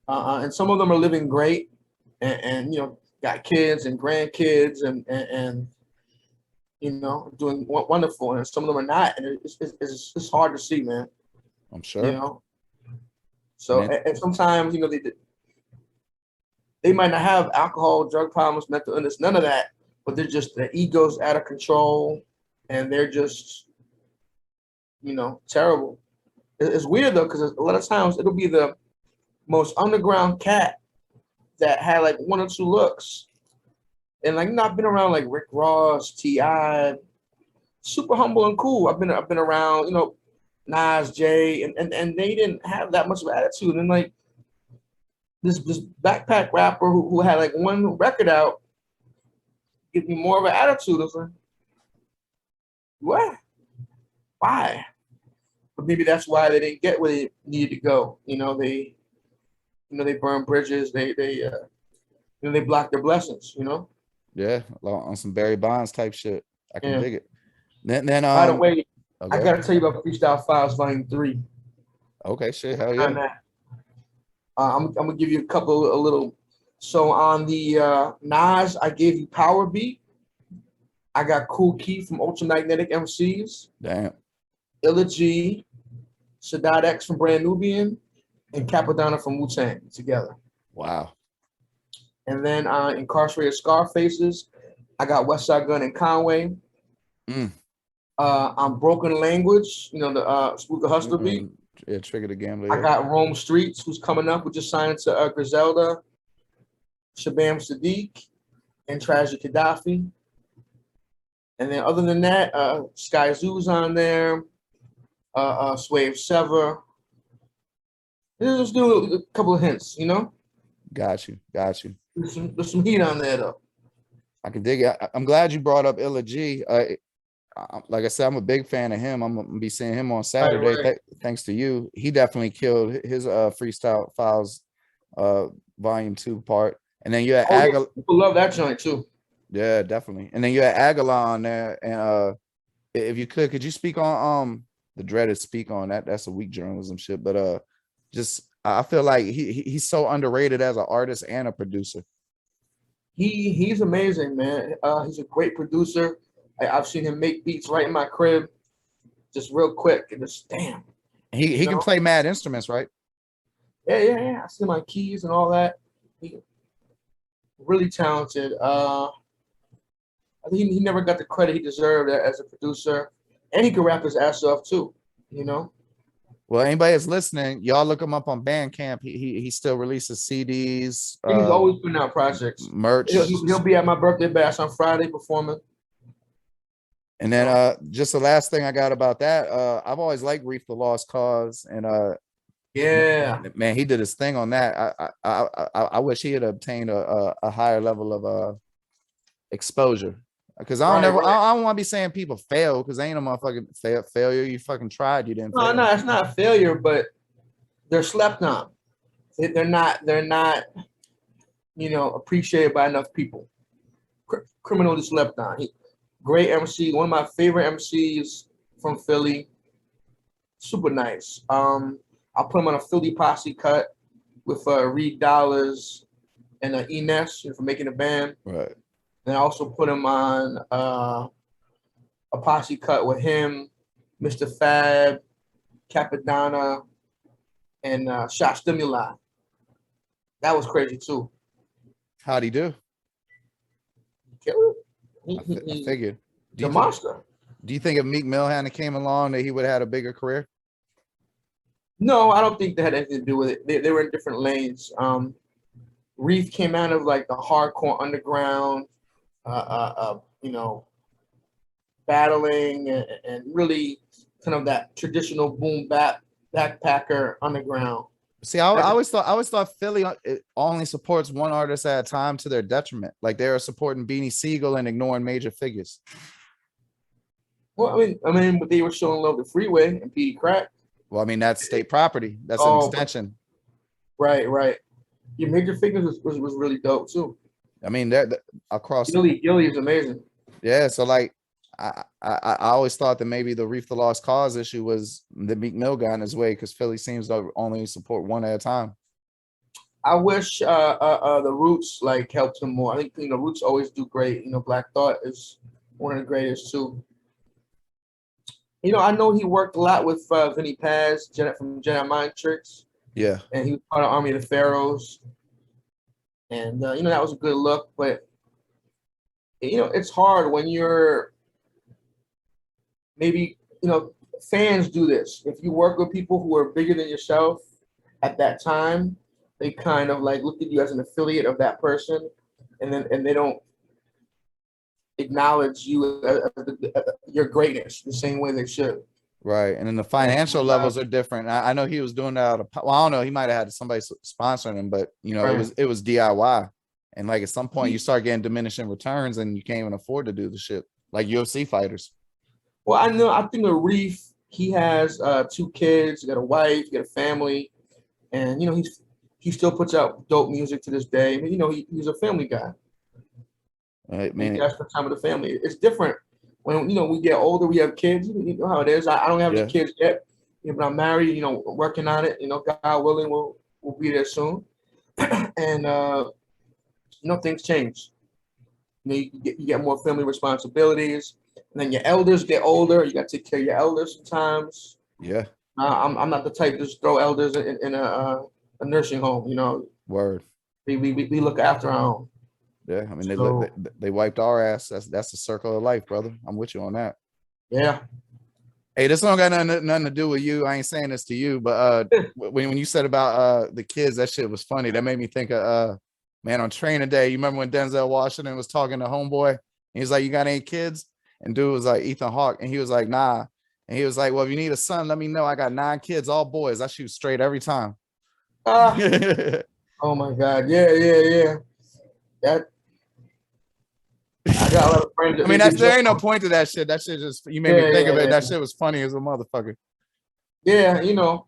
And some of them are living great and you know, got kids and grandkids and you know, doing wonderful, and some of them are not, and it's hard to see, man. I'm sure. You know, so and sometimes, you know, they might not have alcohol, drug problems, mental illness, none of that, but they're just, their ego's out of control, and they're just, you know, terrible. It's weird though, because a lot of times it'll be the most underground cat that had like one or two looks. And like, you know, I've been around like Rick Ross, T.I., super humble and cool. I've been around, you know, Nas, J, and they didn't have that much of an attitude. And like this backpack rapper who had like one record out gives me more of an attitude. I was like, what? Why? But maybe that's why they didn't get where they needed to go. You know, they burned bridges. They blocked their blessings. You know. Yeah, on some Barry Bonds type shit. I can dig it. Then by the way, I gotta tell you about Freestyle Files Volume 3. Okay, shit, hell yeah. I'm gonna give you a little. So on the Nas, I gave you Power Beat. I got Cool Key from Ultramagnetic MCs. Damn. Illa G, Sadat X from Brand Nubian, and Capadonna from Wu-Tang together. Wow. And then Incarcerated Scarfaces, I got Westside Gun and Conway. I'm Broken Language, you know, the Spook the Hustler beat. Yeah, Trigger the Gambler. I got Rome Streets, who's coming up, who just signed to Griselda, Shabam Sadiq, and Tragic Gaddafi. And then other than that, Sky Zoo's on there, Swave Sever. Let's do a couple of hints, you know? Got you. There's some heat on there, though. I can dig it. I'm glad you brought up Illa G. Like I said, I'm a big fan of him. I'm gonna be seeing him on Saturday. Right. Thanks to you. He definitely killed his Freestyle Files volume 2 part. And then you had Aguilar. People love that joint too. Yeah, definitely. And then you had Aguilar on there. And if you could you speak on the dreaded speak on that? That's a weak journalism shit. But just I feel like he's so underrated as an artist and a producer. He's amazing, man. He's a great producer. I've seen him make beats right in my crib, just real quick, and just damn. He can play mad instruments, right? Yeah. I see my keys and all that. He really talented. I think he never got the credit he deserved as a producer, and he can rap his ass off too. You know. Well, anybody that's listening, y'all look him up on Bandcamp. He still releases CDs. He's always putting out projects. Merch. He'll be at my birthday bash on Friday performing. And then just the last thing I got about that, I've always liked Reef the Lost Cause, and yeah, man, he did his thing on that. I wish he had obtained a higher level of exposure, because I don't want to be saying people fail, because ain't a motherfucking failure. You fucking tried, you didn't. No, it's not a failure, but they're slept on. They're not, you know, appreciated by enough people. Criminally slept on. Great MC, one of my favorite MCs from Philly. Super nice. I'll put him on a Philly posse cut with Reed Dollars and Ines for making a band. Right. And I also put him on a posse cut with him, Mr. Fab, Capadonna, and Shot Stimuli. That was crazy too. How'd he do? Kill it. I figured. The monster. Do you think if Meek Mill hadn't came along that he would have had a bigger career? No, I don't think that had anything to do with it. They were in different lanes. Reef came out of like the hardcore underground, you know, battling and really kind of that traditional boom bap backpacker underground. See, I always thought Philly only supports one artist at a time to their detriment. Like they are supporting Beanie Siegel and ignoring major figures. Well, I mean, but they were showing love to Freeway and Petey Crack. Well, I mean, that's state property. That's an extension. Right. Your major figures was really dope too. I mean, that across Gilly is amazing. Yeah, so like I always thought that maybe the Reef the Lost Cause issue was the Meek Mill got in his way, because Philly seems to only support one at a time. I wish the Roots like helped him more. I think, you know, Roots always do great. You know, Black Thought is one of the greatest too. You know, I know he worked a lot with Vinny Paz, from Jedi Mind Tricks. Yeah. And he was part of Army of the Pharaohs. And, you know, that was a good look. But, you know, it's hard when you're maybe, you know, fans do this. If you work with people who are bigger than yourself at that time, they kind of like look at you as an affiliate of that person. And they don't acknowledge you as your greatness the same way they should. Right. And then the financial levels are different. I know he was doing that well, I don't know, he might have had somebody sponsoring him, but you know, right. it was DIY. And like at some point you start getting diminishing returns and you can't even afford to do the shit like UFC fighters. Well, I think of Reef, he has 2 kids, he got a wife, he got a family, and you know, he still puts out dope music to this day. I mean, you know, he's a family guy. Right, man. That's the time of the family. It's different when, you know, we get older, we have kids. You know how it is. I don't have any kids yet, you know, but I'm married. You know, working on it. You know, God willing, we'll be there soon. And you know, things change. You know, you get more family responsibilities, and then your elders get older. You got to take care of your elders sometimes. Yeah. I'm not the type to just throw elders in a nursing home. You know, Word. we look after our own. Yeah, I mean So they wiped our ass. That's the circle of life, brother. I'm with you on that. yeah. Hey, this don't got nothing to do with you. I ain't saying this to you, but when you said about the kids, that shit was funny. That made me think of man, on training day. You remember when Denzel Washington was talking to homeboy? And he was like, "You got any kids?" And dude was like, "Ethan Hawke," and he was like, "Nah." And he was like, "Well, if you need a son, let me know. I got 9 kids, all boys. I shoot straight every time." Oh my God. Yeah. That I got a lot of friends I that mean, they there joke. ain't no point to that shit. That shit just you made me think of it. Yeah. That shit was funny as a motherfucker. Yeah, you know,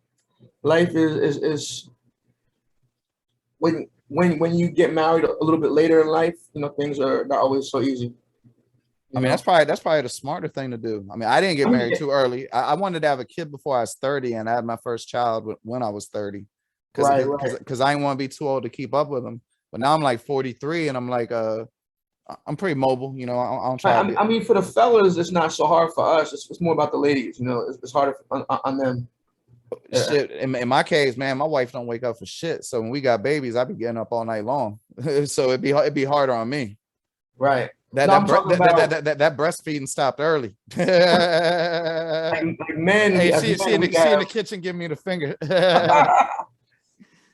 life is when you get married a little bit later in life, you know, things are not always so easy. I You mean, know, that's probably the smarter thing to do. I mean, I didn't get I mean, married too early. I wanted to have a kid before I was 30, and I had my first child when I was 30, because right. because I didn't want to be too old to keep up with him. But now I'm like 43, and I'm like I'm pretty mobile. You know, I don't try to be I mean, for the fellas, it's not so hard for us. It's more about the ladies. You know, it's harder on them. Yeah. shit. In my case, man, my wife don't wake up for shit. So when we got babies, I be getting up all night long. So it'd be harder on me. Right. That No, that I'm bre- talking about that breastfeeding stopped early. like men. Hey, As she men, in we she in can the kitchen giving me the finger. have.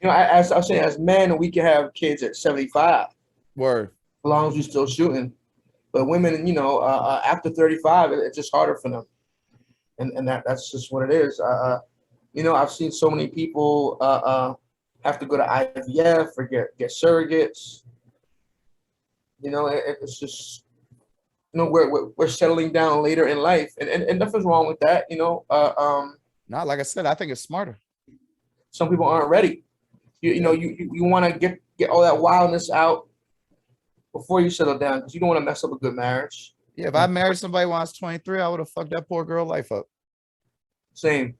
You know, as I was saying, as men, we can have kids at 75, as Word. long as we're still shooting. But women, you know, after 35, it's just harder for them, and that's just what it is. You know, I've seen so many people have to go to IVF or get surrogates. You know, it's just you know we're settling down later in life, and nothing's wrong with that. You know, Not like I said, I think it's smarter. some people aren't ready. You know, Yeah. you want to get all that wildness out before you settle down because you don't want to mess up a good marriage. Yeah, if I And married somebody when I was 23, I would have fucked that poor girl life up. same.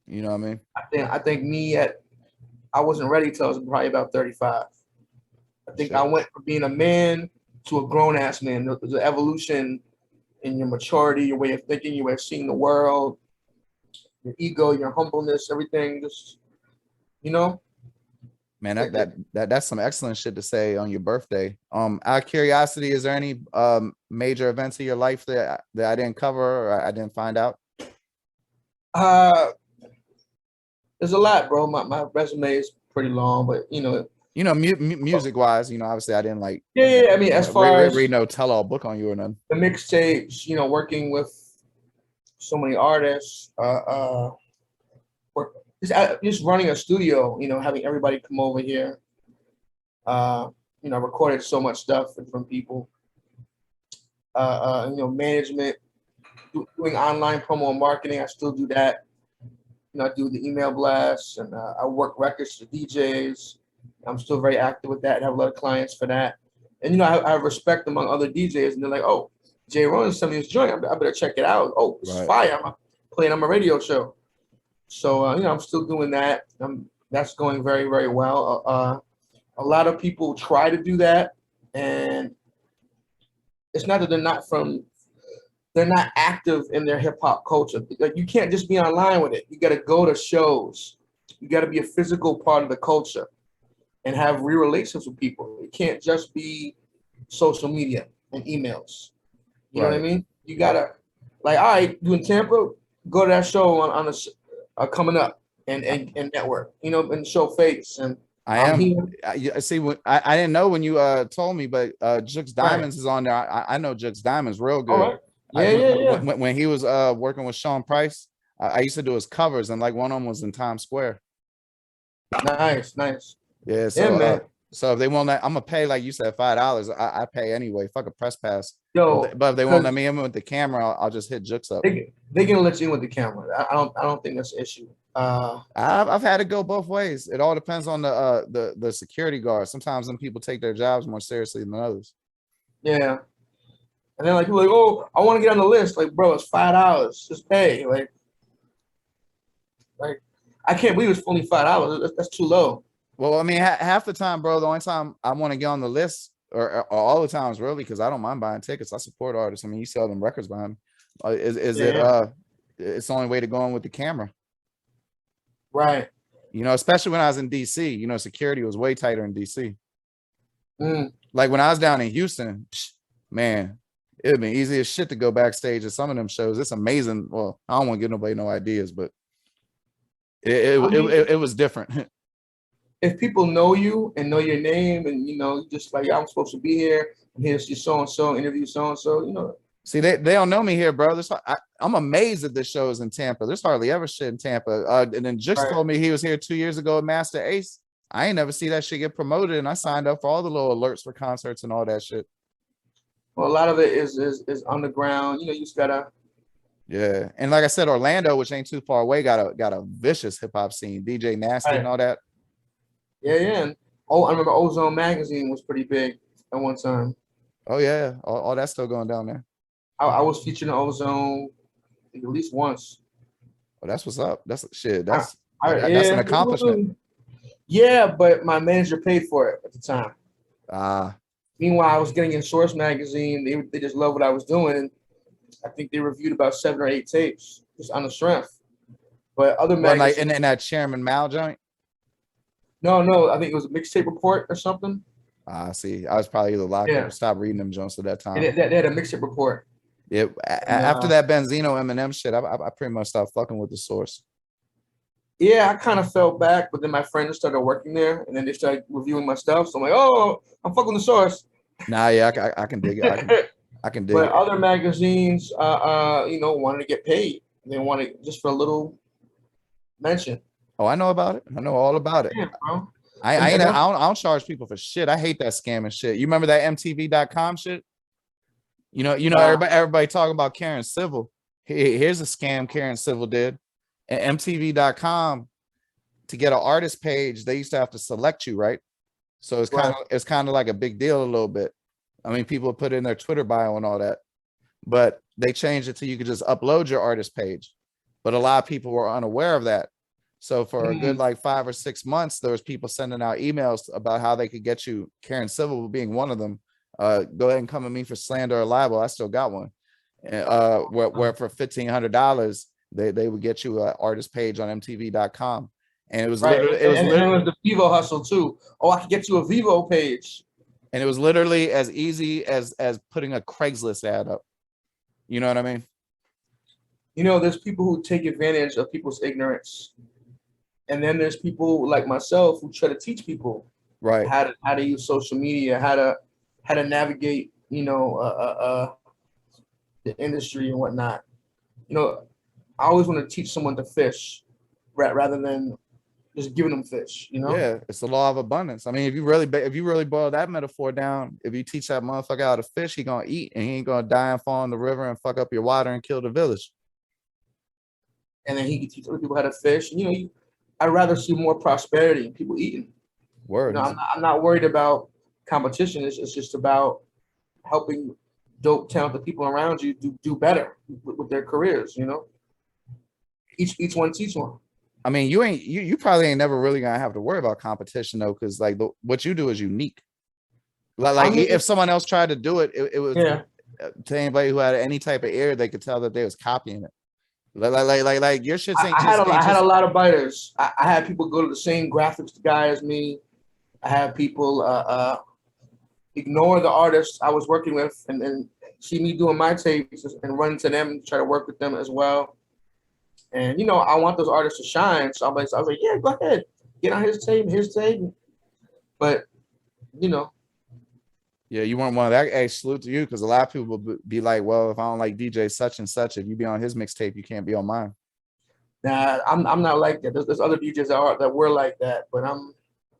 You know what I mean? I think I wasn't ready till I was probably about 35. I think I Shit. went from being a man to a grown ass man. There's an evolution in your maturity, your way of thinking, your way of seeing the world, your ego, your humbleness, everything. Just you know, Man, it, it, that's some excellent shit to say on your birthday. Out of curiosity, is there any major events of your life that I didn't cover or I didn't find out? uh, there's a lot, bro. My resume is pretty long, but you know, You know, music wise, you know, obviously I didn't like yeah. I mean, as far as read no tell all book on you or nothing. the mixtapes, you know, working with so many artists, or just running a studio, you know, having everybody come over here. You know, recorded so much stuff from people. You know, management, doing online promo and marketing. I still do that. You know, I do the email blasts and I work records for DJs. I'm still very active with that. I have a lot of clients for that. And, you know, I have respect among other DJs and they're like, oh, J-Ronin sent me this joint. I better check it out. Oh, it's Right. fire. I'm playing on my radio show. So, you know, I'm still doing that. That's going very, very well. A lot of people try to do that. And it's not that they're not active in their hip hop culture. Like you can't just be online with it. You got to go to shows. You got to be a physical part of the culture and have real relations with people. It can't just be social media and emails. You know what I Right. mean? You gotta like, all right, you in Tampa, go to that show on the coming up and network. You know, and show face. And I I'm am. here. I see. I didn't know when you told me, but Jux Right. Diamonds is on there. I know Jux Diamonds real All good. right. Yeah. When he was working with Sean Price, I used to do his covers, and like one of them was in Times Square. Nice. Yeah. Yeah, man. So if they won't let, I'm gonna pay like you said $5. I pay anyway. Fuck a press pass. Yo, But if they won't let because me in with the camera, I'll just hit Jux up. they gonna let you in with the camera. I don't think that's an issue. I've had it go both ways. It all depends on the security guard. Sometimes some people take their jobs more seriously than others. Yeah. And then like people like, oh, I want to get on the list. Like, bro, it's $5. Just pay. Like I can't believe it's only $5. That's too low. Well, I mean, half the time, bro, the only time I want to get on the list, or all the times, really, because I don't mind buying tickets. I support artists. I mean, you sell them records behind me. Is it Yeah. it's the only way to go in with the camera. Right. You know, especially when I was in DC, you know, security was way tighter in DC. Like when I was down in Houston, man, it'd been easy as shit to go backstage at some of them shows. It's amazing. Well, I don't want to give nobody no ideas, but it was different. If people know you and know your name, and you know, just like I'm supposed to be here, and here's your so and so interview, so and so, you know. See, they don't know me here, bro. I'm amazed that this show is in Tampa. There's hardly ever shit in Tampa. And then Jix told me he was here 2 years ago at Master Ace. I ain't never see that shit get promoted, and I signed up for all the little alerts for concerts and all that shit. Well, a lot of it is underground. You know, you just gotta. Yeah, and like I said, Orlando, which ain't too far away, got a vicious hip hop scene. DJ Nasty and all that. Yeah. And I remember Ozone Magazine was pretty big at one time. Oh yeah, all that's still going down there. I was featured in Ozone at least once. Oh, that's what's up. That's shit. That's an accomplishment. Yeah, but my manager paid for it at the time. Ah. Meanwhile, I was getting in Source Magazine. They just loved what I was doing, and I think they reviewed about 7 or 8 tapes just on the strength. But other magazines, like in that Chairman Mao joint. No, I think it was a mixtape report or something. See, I was probably either locked up or stopped reading them joints at that time. They had a mixtape report. Yeah, after that Benzino Eminem shit, I pretty much stopped fucking with the Source. Yeah, I kind of fell back, but then my friends started working there, and then they started reviewing my stuff. So I'm like, oh, I'm fucking the Source. Nah, yeah, I can dig it. I can dig it. But other magazines, you know, wanted to get paid. They wanted just for a little mention. Oh, I know about it. I know all about it. Yeah, bro. I don't charge people for shit. I hate that scamming shit. You remember that MTV.com shit? You know, everybody talking about Karen Civil. Here's a scam Karen Civil did. At MTV.com, to get an artist page, they used to have to select you, right? So it's kind of like a big deal a little bit. I mean, people put in their Twitter bio and all that, but they changed it to you could just upload your artist page. But a lot of people were unaware of that. So for a good like 5 or 6 months, there was people sending out emails about how they could get you, Karen Civil being one of them. Go ahead and come at me for slander or libel. I still got one. Where for $1,500, they would get you an artist page on MTV.com. And it was literally it was the Vivo hustle too. Oh, I could get you a Vivo page. And it was literally as easy as putting a Craigslist ad up. You know what I mean? You know, there's people who take advantage of people's ignorance. And then there's people like myself who try to teach people how to use social media, how to navigate, you know, the industry and whatnot. You know, I always want to teach someone to fish rather than just giving them fish, you know? Yeah, it's the law of abundance. I mean, if you really boil that metaphor down, if you teach that motherfucker how to fish, he gonna eat and he ain't gonna die and fall in the river and fuck up your water and kill the village. And then he can teach other people how to fish. You know, I'd rather see more prosperity and people eating. Word. You know, I'm not worried about competition. It's just about helping dope, talented people around you do better with their careers. You know, each one teach one. I mean, you probably ain't never really gonna have to worry about competition though, because like what you do is unique. Like I mean, if someone else tried to do it, it was to anybody who had any type of ear, they could tell that they was copying it. Like your shit ain't I had a lot of biters. I had people go to the same graphics guy as me. I had people ignore the artists I was working with and see me doing my tapes and run to them and try to work with them as well. And you know, I want those artists to shine. So I was like, yeah, go ahead, get on his tape. But you know. Yeah, you weren't one of that. Hey, salute to you, because a lot of people will be like, well, if I don't like DJ such and such, if you be on his mixtape, you can't be on mine. Nah, I'm not like that. There's other DJs that were like that, but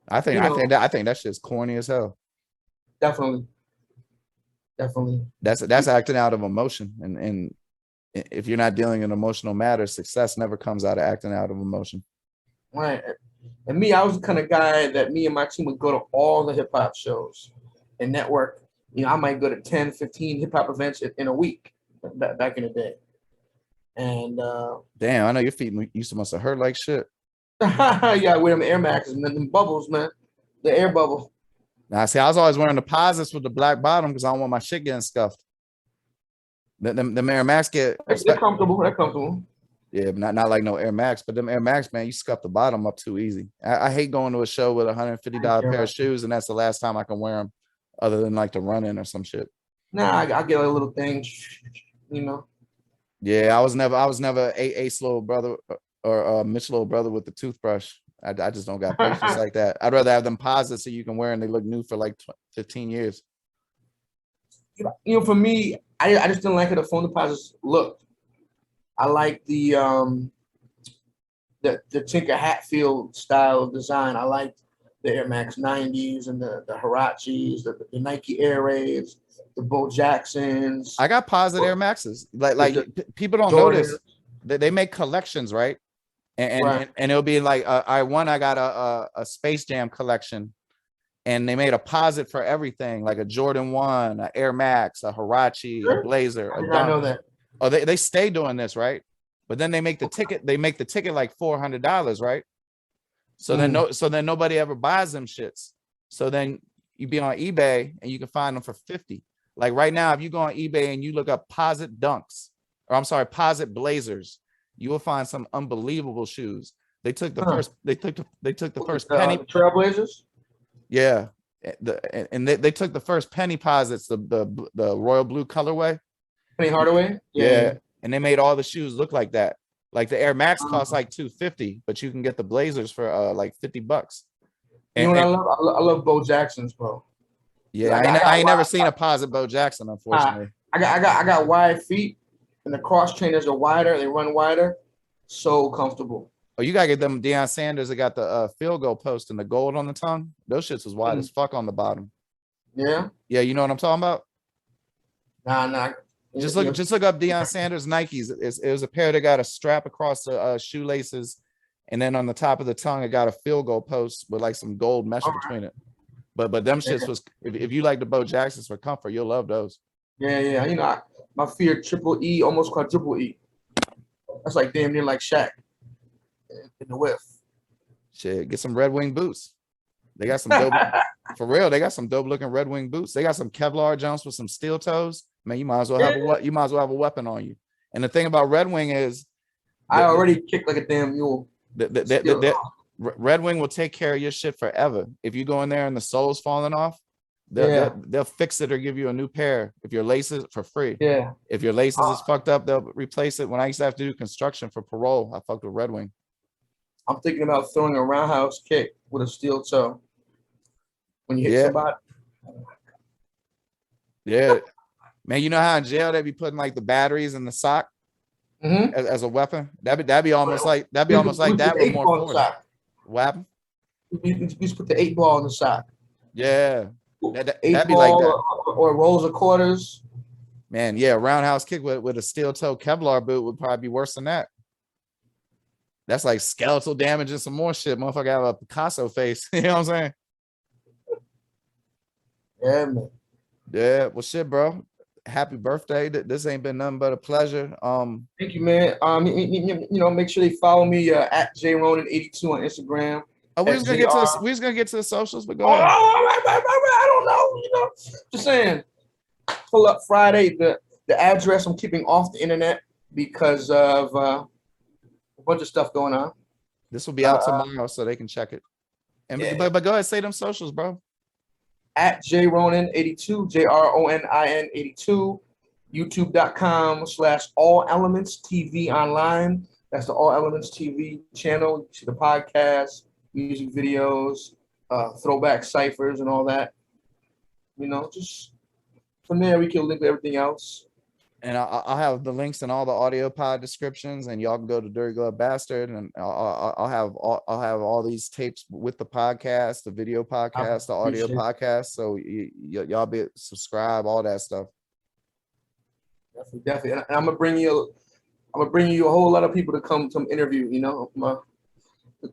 I think that shit's corny as hell. Definitely. That's acting out of emotion, and if you're not dealing in emotional matters, success never comes out of acting out of emotion. Right. And me, I was the kind of guy that me and my team would go to all the hip hop shows and network. You know, I might go to 10, 15 hip hop events in a week back in the day. And damn, I know your feet must have hurt like shit. Yeah, with them Air Maxes and them bubbles, man. The air bubble. Now, see, I was always wearing the posits with the black bottom because I don't want my shit getting scuffed. The Air Max they're comfortable. They're comfortable. Yeah, not like no Air Max, but them Air Max, man, you scuff the bottom up too easy. I hate going to a show with $150 pair of shoes, and that's the last time I can wear them, other than like to run in or some shit. Nah, I get a little thing, you know. Yeah, I was never Ace little brother or Mitch little brother with the toothbrush. I just don't got patience like that. I'd rather have them posits so you can wear and they look new for like 15 years. You know, for me, I just didn't like how the foam deposits looked. I like the Tinker Hatfield style of design. I liked the Air Max 90s and the Huaraches, the Nike Air Raids, the Bo Jacksons. I got posit Air Maxes. People don't notice that they make collections, right? And it'll be like I got a Space Jam collection, and they made a posit for everything, like a Jordan 1, an Air Max, a Huarache, a Blazer, a Dunk. I know that. Oh, they stay doing this, right? But then they make the ticket. They make the ticket like $400, right? So then nobody ever buys them shits. So then you be on eBay and you can find them for 50. Like right now, if you go on eBay and you look up posit Dunks, or I'm sorry, posit Blazers, you will find some unbelievable shoes. They took the first. They took the first penny Trailblazers. Yeah, they took the first penny posits, the royal blue colorway. Penny Hardaway. Yeah. And they made all the shoes look like that. Like the Air Max costs like $250, but you can get the Blazers for like $50. And, you know what I love Bo Jacksons, bro. Yeah, I ain't never seen a posit Bo Jackson, unfortunately. I got wide feet, and the cross trainers are wider. They run wider. So comfortable. Oh, you gotta get them Deion Sanders that got the field goal post and the gold on the tongue. Those shits was wide as fuck on the bottom. Yeah. Yeah, you know what I'm talking about? Nah. Just look up Deion Sanders Nikes. It was a pair that got a strap across the shoelaces, and then on the top of the tongue, it got a field goal post with like some gold mesh between it. But them shits was, if you like the Bo Jacksons for comfort, you'll love those. Yeah. You know, my fear triple E, almost quadruple E. That's like damn near like Shaq in the whiff. Shit, get some Red Wing boots. They got some dope for real. They got some dope looking Red Wing boots. They got some Kevlar jumps with some steel toes. Man, you might as well have a weapon on you. And the thing about Red Wing is, I already kicked like a damn mule. Red Wing will take care of your shit forever. If you go in there and the sole's falling off, they'll fix it or give you a new pair. If your laces for free. Yeah. If your laces is fucked up, they'll replace it. When I used to have to do construction for parole, I fucked with Red Wing. I'm thinking about throwing a roundhouse kick with a steel toe when you hit somebody. Yeah. Man, you know how in jail they be putting like the batteries in the sock as a weapon? That'd be almost like that, but more forward. What happened? You just put the 8-ball in the sock. Yeah. That'd be like that. Or rolls of quarters. Man, yeah, roundhouse kick with a steel toe Kevlar boot would probably be worse than that. That's like skeletal damage and some more shit. Motherfucker have a Picasso face. You know what I'm saying? Yeah, man. Yeah, well, shit, bro. Happy birthday. This ain't been nothing but a pleasure. Thank you, man. You know, make sure they follow me at J-Ronin82 on Instagram. Oh, we're just gonna get to the socials, but go ahead. I don't know. You know, just saying. Pull up Friday. The address I'm keeping off the internet because of a bunch of stuff going on. This will be out tomorrow, so they can check it. And but go ahead, say them socials, bro. At J-Ronin82, J-R-O-N-I-N 82, YouTube.com/All Elements TV online. That's the All Elements TV channel. You see the podcast, music videos, throwback ciphers, and all that. You know, just from there we can link everything else. And I'll have the links in all the audio pod descriptions, and y'all can go to Dirty Glove Bastard, and I'll have all these tapes with the podcast, the video podcast, the audio podcast. So y'all be subscribe, all that stuff. Definitely. And I'm gonna bring you a whole lot of people to come interview. You know,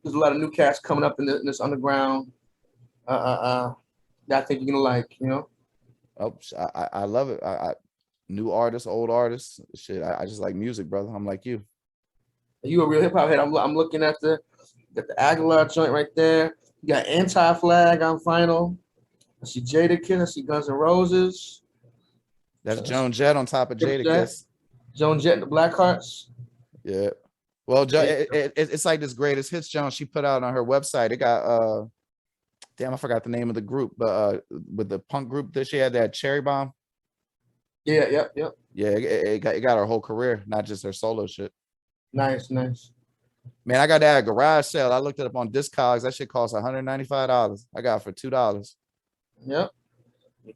there's a lot of new cats coming up in this underground. That I think you're gonna like. You know. Oh, I love it. New artists, old artists, shit. I just like music, brother. I'm like you. You a real hip hop head. I'm looking at the Aguilar joint right there. You got Anti-Flag on vinyl. I see Jadakiss. I see Guns N' Roses. That's Joan Jett on top of Jadakiss. Joan Jett and the Blackhearts. Yeah. Well, it's like this greatest hits Jones she put out on her website. It got damn, I forgot the name of the group, but with the punk group that she had, that Cherry Bomb. Yeah, yep. Yeah, it got her whole career, not just her solo shit. Nice. Man, I got that at a garage sale. I looked it up on Discogs. That shit costs $195. I got it for $2. Yep.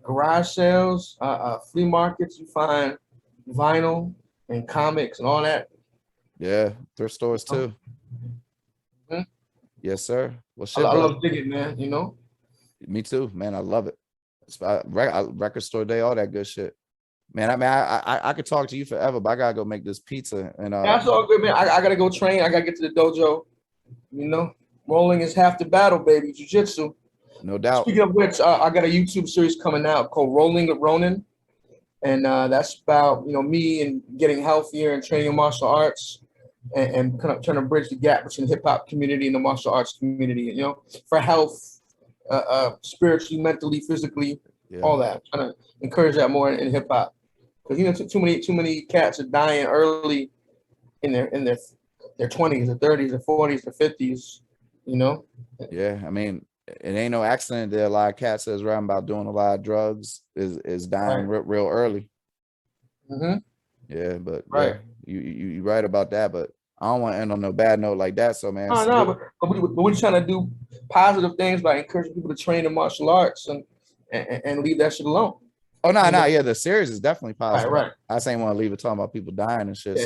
Garage sales, flea markets, you find vinyl and comics and all that. Yeah, thrift stores too. Mm-hmm. Yes, sir. Well, shit, I bro. love digging, man. You know. Me too, man. I love it. Record store day, all that good shit. Man, I mean, I could talk to you forever, but I gotta go make this pizza. And That's all good, man. I gotta go train. I gotta get to the dojo. You know, rolling is half the battle, baby. Jiu-jitsu. No doubt. Speaking of which, I got a YouTube series coming out called Rolling with Ronin. And that's about, you know, me and getting healthier and training in martial arts and kind of trying to bridge the gap between the hip hop community and the martial arts community, you know, for health, spiritually, mentally, physically, all that. Trying to encourage that more in hip hop. Because, you know, too many cats are dying early in their 20s, their 30s, their 40s, their 50s, you know? Yeah, I mean, it ain't no accident that a lot of cats that's around about doing a lot of drugs is dying real early. Mm-hmm. Yeah, but yeah, you right about that. But I don't want to end on no bad note like that. So man, but we're trying to do positive things by encouraging people to train in martial arts and leave that shit alone. Oh no, yeah, the series is definitely positive. Right. I just ain't want to leave it talking about people dying and shit.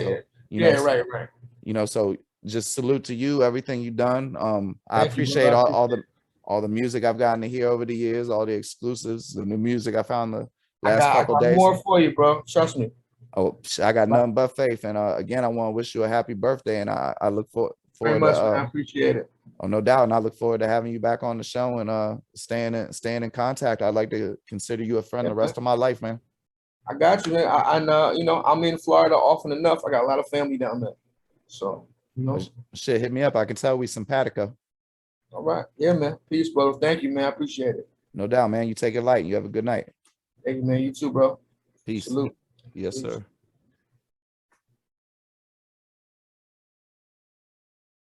Right. You know, so just salute to you, everything you've done. I appreciate all the music I've gotten to hear over the years, all the exclusives, the new music I found the last couple days. More for you, bro. Trust me. Oh, I got nothing but faith. And again, I want to wish you a happy birthday, and I look forward very much. I appreciate it. Oh, no doubt. And I look forward to having you back on the show and staying in contact. I'd like to consider you a friend the rest of my life, man. I got you, man. I know, you know, I'm in Florida often enough. I got a lot of family down there. So, you know. Shit, hit me up. I can tell we simpatico. All right. Yeah, man. Peace, brother. Thank you, man. I appreciate it. No doubt, man. You take it light. You have a good night. Thank you, man. You too, bro. Peace. Salute. Yes, sir.